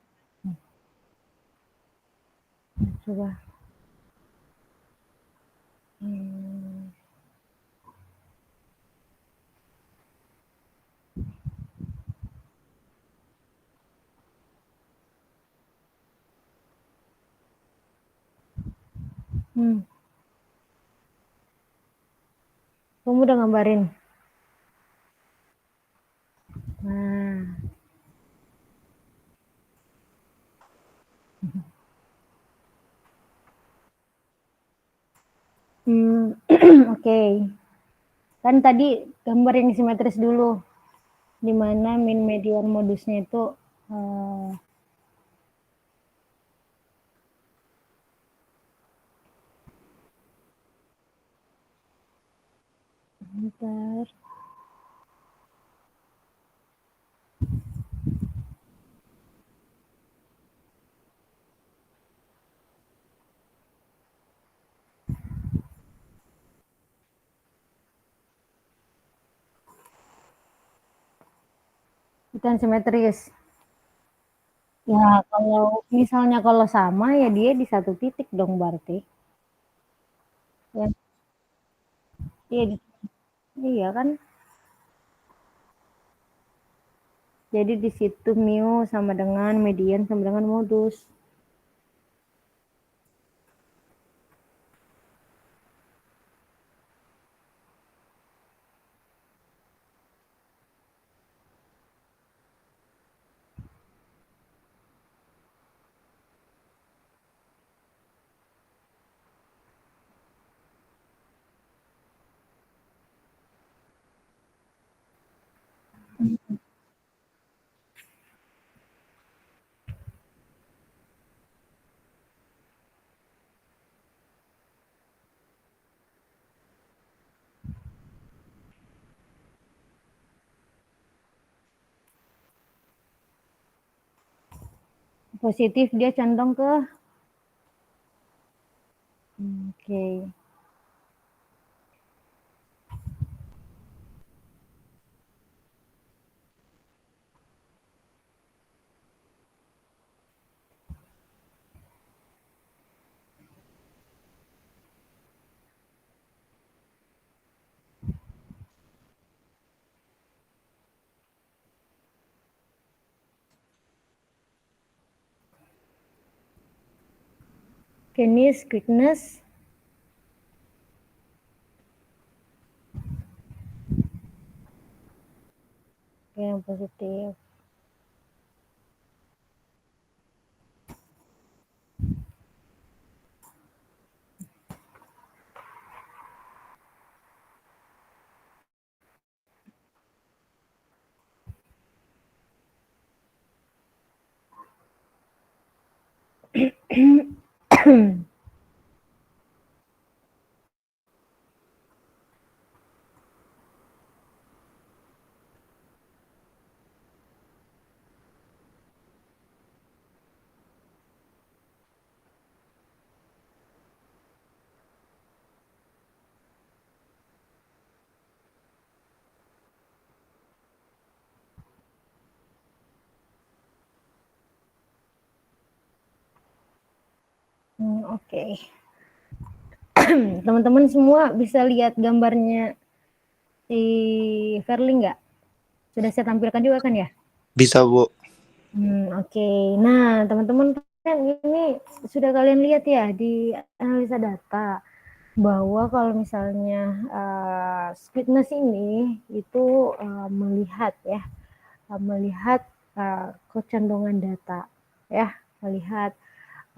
Kamu udah gambarin? Nah. Oke. Kan tadi gambar yang simetris dulu, di mana min median modusnya itu bentar. Itu yang simetris. Ya, kalau misalnya kalau sama ya dia di satu titik dong berarti. Ya, iya, iya kan? Jadi di situ mu sama dengan median sama dengan modus. Positif dia condong ke oke. Kenis, quickness, yang positif. Oke. Teman-teman semua bisa lihat gambarnya si Verly nggak? Sudah saya tampilkan juga kan ya? Bisa, Bu. Oke. Nah, teman-teman kan ini sudah kalian lihat ya di analisa data bahwa kalau misalnya Squidness ini itu melihat kecenderungan data ya, melihat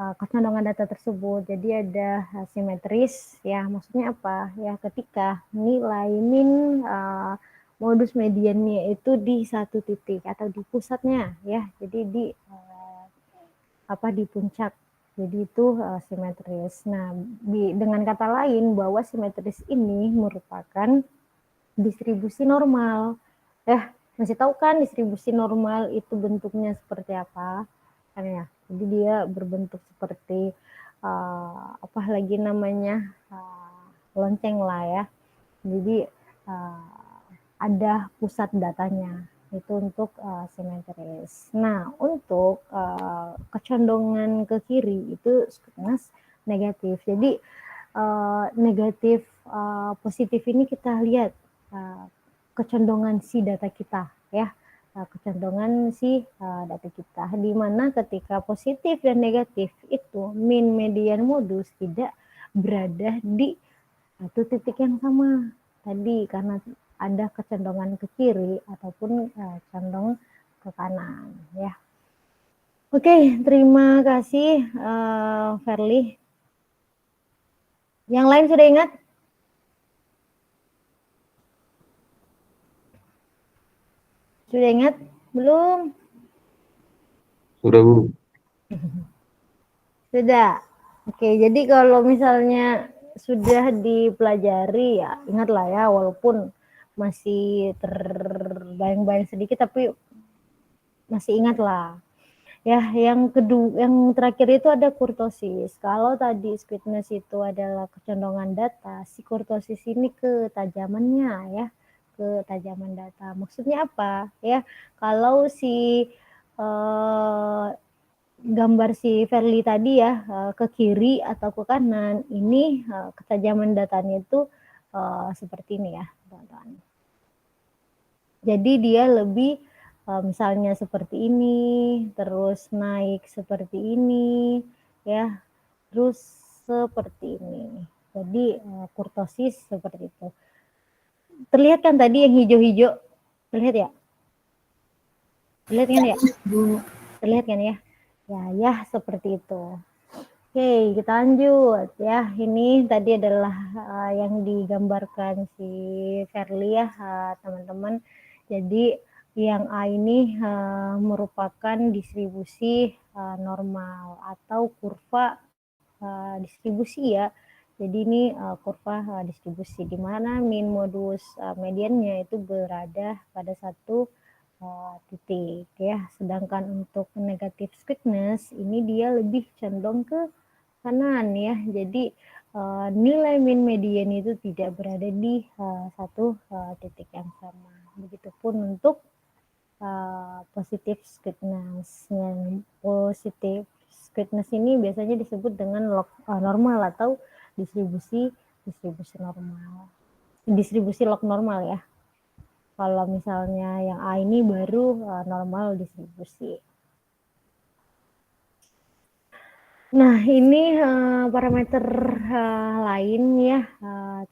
kecenderungan data tersebut. Jadi ada simetris ya, maksudnya apa ya, ketika nilai min modus mediannya itu di satu titik atau di pusatnya ya, jadi di puncak, jadi itu simetris. Nah, dengan kata lain bahwa simetris ini merupakan distribusi normal ya. Masih tahu kan distribusi normal itu bentuknya seperti apa kan ya? Jadi dia berbentuk seperti apa lagi namanya, lonceng lah ya. Jadi ada pusat datanya itu untuk simetris. Nah, untuk kecondongan ke kiri itu Squidness negatif. Jadi negatif positif ini kita lihat kecondongan si data kita ya, kecondongan si data kita, di mana ketika positif dan negatif itu min median modus tidak berada di satu titik yang sama tadi karena ada kecenderungan ke kiri ataupun condong ke kanan ya. Oke, terima kasih Verly. Yang lain sudah ingat? Sudah ingat? Belum? Sudah, Bu. Sudah. Oke, jadi kalau misalnya sudah dipelajari ya ingatlah ya, walaupun masih terbayang-bayang sedikit tapi masih ingatlah. Ya, yang kedua, yang terakhir itu ada kurtosis. Kalau tadi squidness itu adalah kecenderungan data, si kurtosis ini ketajamannya ya, ketajaman data. Maksudnya apa? Ya, kalau si gambar si Verly tadi ya ke kiri atau ke kanan, ini ketajaman datanya itu seperti ini ya, teman-teman. Jadi dia lebih misalnya seperti ini, terus naik seperti ini, ya, terus seperti ini. Jadi kurtosis seperti itu. Terlihat kan tadi yang hijau-hijau? Terlihat ya? Terlihat kan ya? Terlihat kan ya? Ya, seperti itu. Oke, kita lanjut ya. Ini tadi adalah yang digambarkan si Verly ya, teman-teman. Jadi yang A ini merupakan distribusi normal atau kurva distribusi ya. Jadi ini kurva distribusi di mana min modus mediannya itu berada pada satu titik ya. Sedangkan untuk negatif squidness ini dia lebih condong ke kanan ya. Jadi nilai min median itu tidak berada di satu titik yang sama. Begitupun untuk positif squidness. Yang positif squidness ini biasanya disebut dengan log normal atau distribusi normal. Distribusi log normal ya. Kalau misalnya yang A ini baru normal distribusi. Nah, ini parameter lain ya,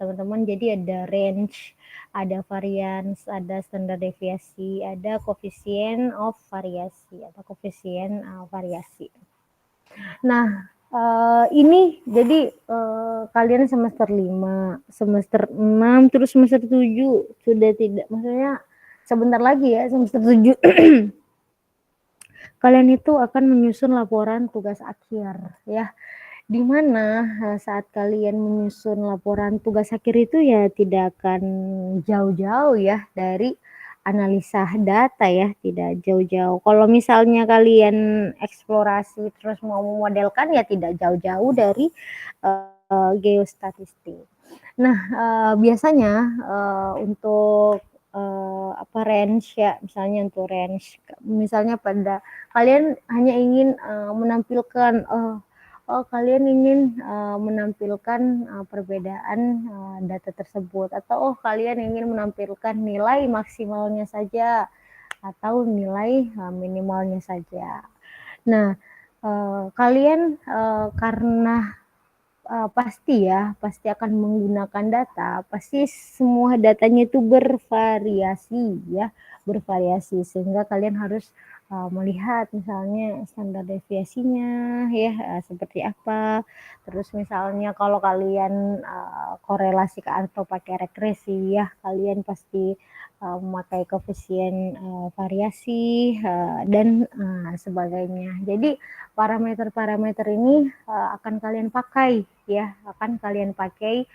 teman-teman. Jadi ada range, ada variance, ada standar deviasi, ada koefisien of variasi atau koefisien variasi. Nah, ini jadi kalian semester 5, semester 6, terus semester 7 sudah tidak, maksudnya sebentar lagi ya semester 7 kalian itu akan menyusun laporan tugas akhir ya, di mana saat kalian menyusun laporan tugas akhir itu ya tidak akan jauh-jauh ya dari analisa data ya, tidak jauh-jauh. Kalau misalnya kalian eksplorasi terus mau memodelkan ya tidak jauh-jauh dari geostatistik. Nah, biasanya untuk range ya, misalnya untuk range, misalnya pada kalian hanya ingin menampilkan kalian ingin menampilkan perbedaan data tersebut, atau kalian ingin menampilkan nilai maksimalnya saja atau nilai minimalnya saja. Nah, kalian karena pasti akan menggunakan data, pasti semua datanya itu bervariasi ya, bervariasi, sehingga kalian harus melihat misalnya standar deviasinya ya seperti apa. Terus misalnya kalau kalian korelasi atau pakai regresi ya, kalian pasti memakai koefisien variasi dan sebagainya. Jadi parameter-parameter ini akan kalian pakai ya, akan kalian pakai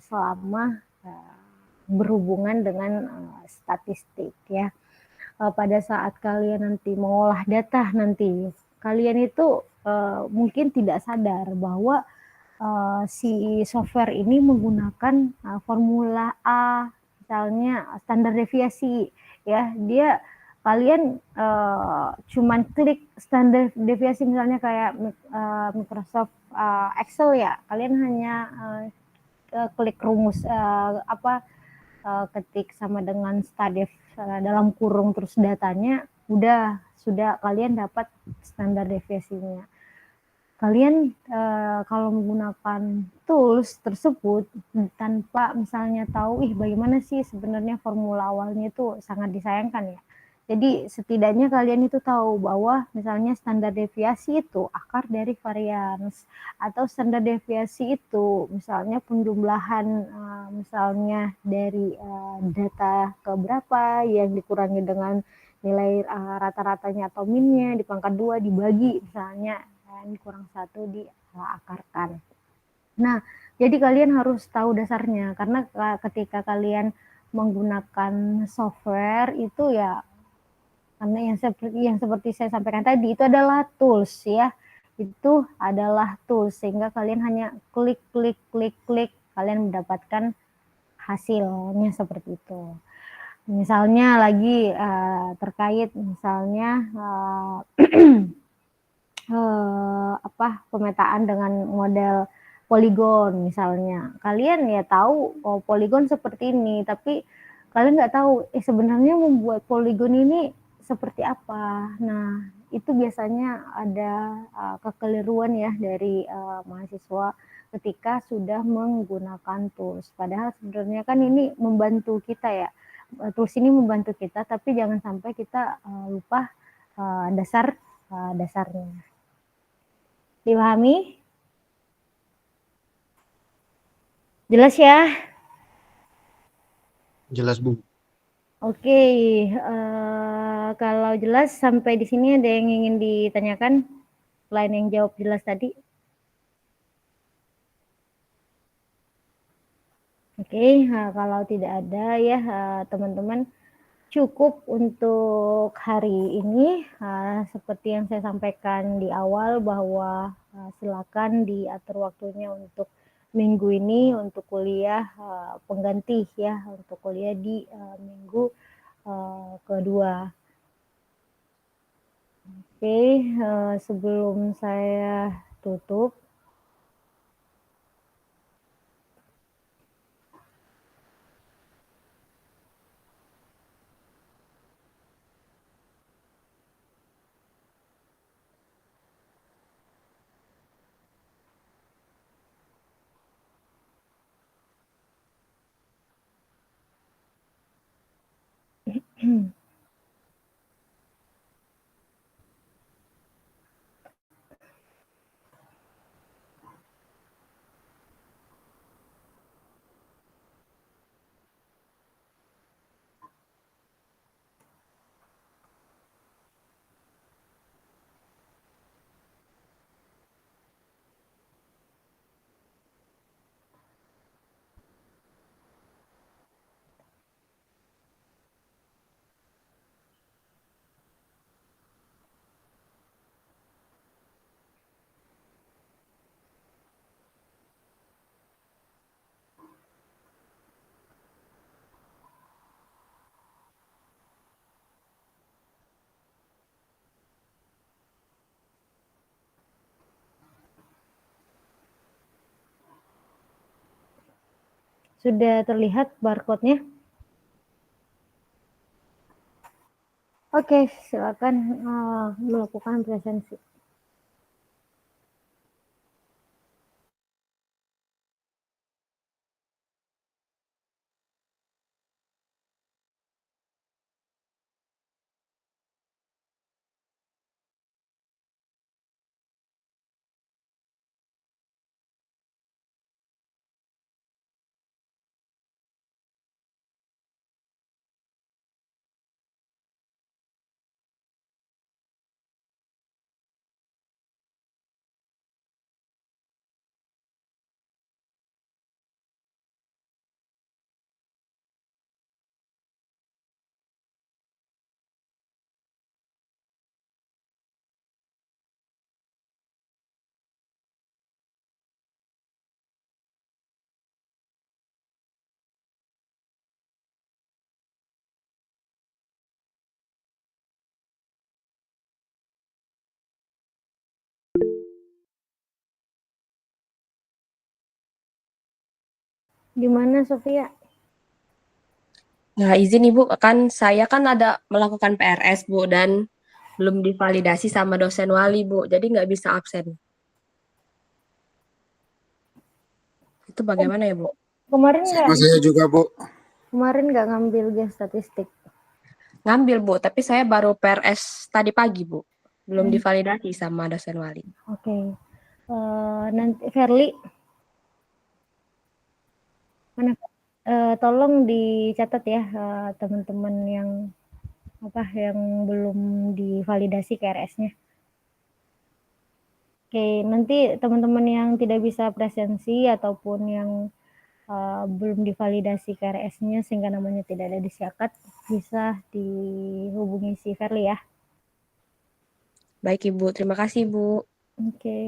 selama berhubungan dengan statistik ya. Pada saat kalian nanti mengolah data nanti, kalian itu mungkin tidak sadar bahwa si software ini menggunakan formula A, misalnya standar deviasi ya. Dia kalian cuman klik standar deviasi misalnya kayak Microsoft Excel ya, kalian hanya klik rumus ketik sama dengan stadef dalam kurung terus datanya sudah kalian dapat standar deviasinya. kalian kalau menggunakan tools tersebut tanpa misalnya tahu bagaimana sih sebenarnya formula awalnya, itu sangat disayangkan ya. Jadi setidaknya kalian itu tahu bahwa misalnya standar deviasi itu akar dari varians, atau standar deviasi itu misalnya penjumlahan misalnya dari data ke berapa yang dikurangi dengan nilai rata-ratanya atau minnya di pangkat 2 dibagi misalnya kurang 1 diakarkan. Nah, jadi kalian harus tahu dasarnya, karena ketika kalian menggunakan software itu ya, karena yang seperti saya sampaikan tadi itu adalah tools ya, itu adalah tools, sehingga kalian hanya klik kalian mendapatkan hasilnya seperti itu. Misalnya lagi terkait misalnya pemetaan dengan model poligon misalnya. Kalian ya tahu poligon seperti ini, tapi kalian nggak tahu sebenarnya membuat poligon ini seperti apa. Nah, itu biasanya ada kekeliruan ya dari mahasiswa ketika sudah menggunakan tools. Padahal sebenarnya kan ini membantu kita ya. Tools ini membantu kita, tapi jangan sampai kita lupa dasarnya. Dipahami? Jelas ya? Jelas, Bu. Oke, kalau jelas sampai di sini ada yang ingin ditanyakan selain yang jawab jelas tadi? Oke, kalau tidak ada ya teman-teman, cukup untuk hari ini. Seperti yang saya sampaikan di awal bahwa silakan diatur waktunya untuk minggu ini untuk kuliah pengganti ya, untuk kuliah di minggu kedua. Oke, sebelum saya tutup, sudah terlihat barcode-nya? Oke, silakan melakukan presensi. Gimana Sofia? Nah, izin Ibu, kan saya kan ada melakukan PRS, Bu, dan belum divalidasi sama dosen wali, Bu, jadi nggak bisa absen. Itu bagaimana ya, Bu? Kemarin nggak Sama saya juga, Bu. ngambil geostatistik. Ngambil, Bu, tapi saya baru PRS tadi pagi, Bu. Belum Hmm. divalidasi sama dosen wali. Oke. Nanti Verly, mana? Tolong dicatat ya teman-teman yang belum divalidasi KRS-nya. Oke, nanti teman-teman yang tidak bisa presensi ataupun yang belum divalidasi KRS-nya sehingga namanya tidak ada di Siakat, bisa dihubungi si Verly ya. Baik, Ibu. Terima kasih, Bu. Oke.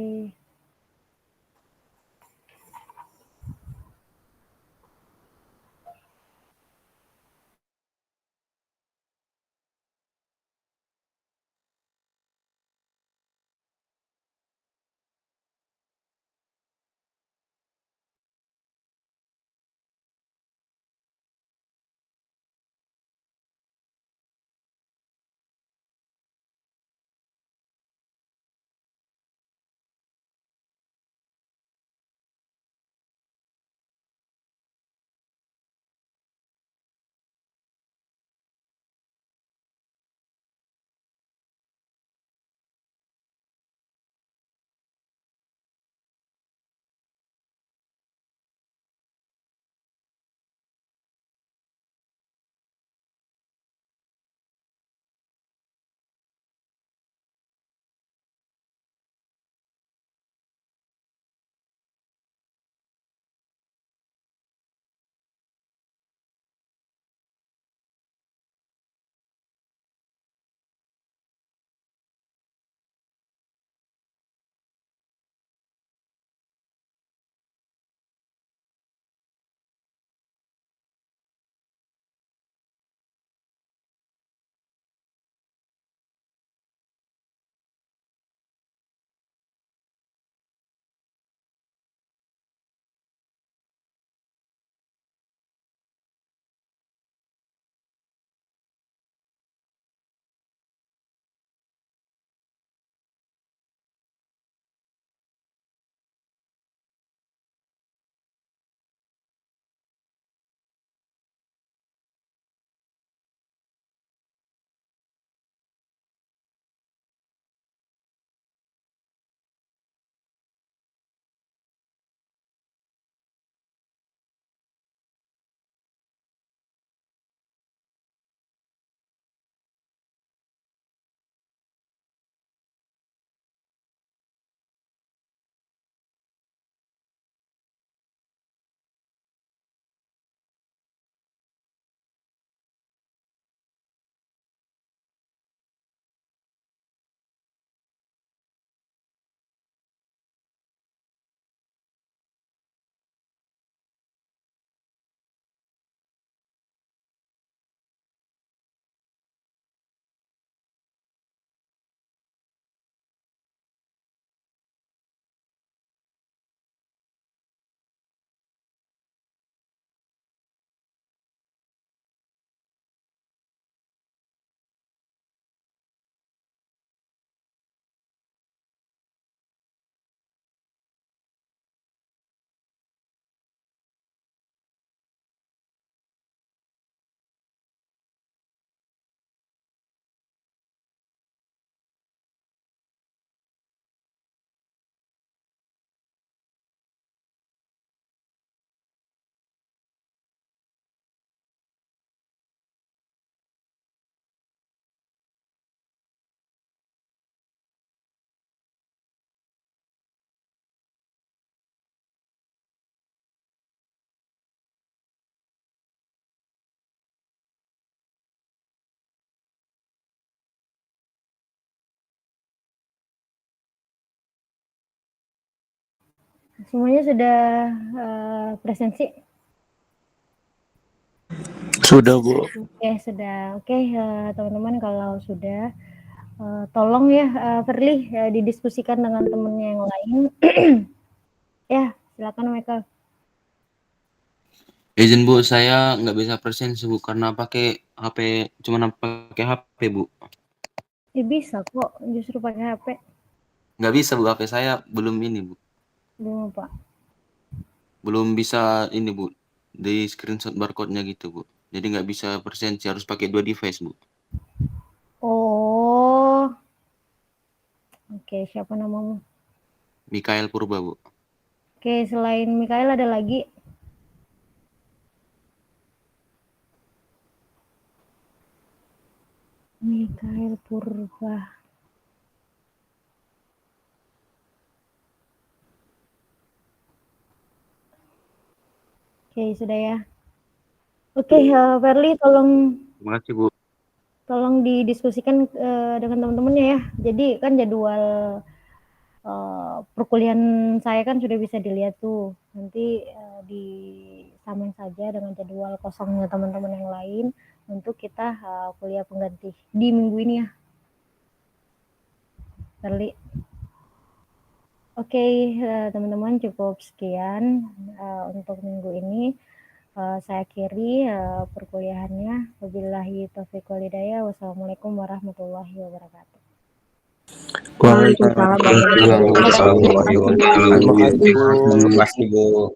Semuanya sudah presensi? Sudah, Bu. Oke, sudah. Oke, teman-teman kalau sudah, tolong ya Verly didiskusikan dengan temennya yang lain. Ya, silakan Michael. Izin Bu, saya nggak bisa presensi Bu karena pakai HP, cuma pakai HP Bu. Bisa kok, justru pakai HP. Nggak bisa Bu, HP saya belum ini Bu. Belum apa? belum bisa ini Bu, di screenshot barcode-nya gitu Bu. Jadi nggak bisa presensi, harus pakai 2 device Bu. Oh, oke, siapa namamu? Mikael Purba Bu. Oke, selain Mikael ada lagi? Mikael Purba. Oke, sudah ya. Oke, Verly, Terima kasih Bu. tolong didiskusikan dengan teman-temannya ya. Jadi kan jadwal perkuliahan saya kan sudah bisa dilihat tuh. Nanti disamain saja dengan jadwal kosongnya teman-teman yang lain untuk kita kuliah pengganti di minggu ini ya. Verly. Oke, teman-teman, cukup sekian untuk minggu ini. Saya akhiri perkuliahannya. Wabillahi taufiq wal hidayah. Wassalamualaikum warahmatullahi wabarakatuh. Waalaikumsalam warahmatullahi wabarakatuh. Terima kasih Bu. Terima kasih Bu.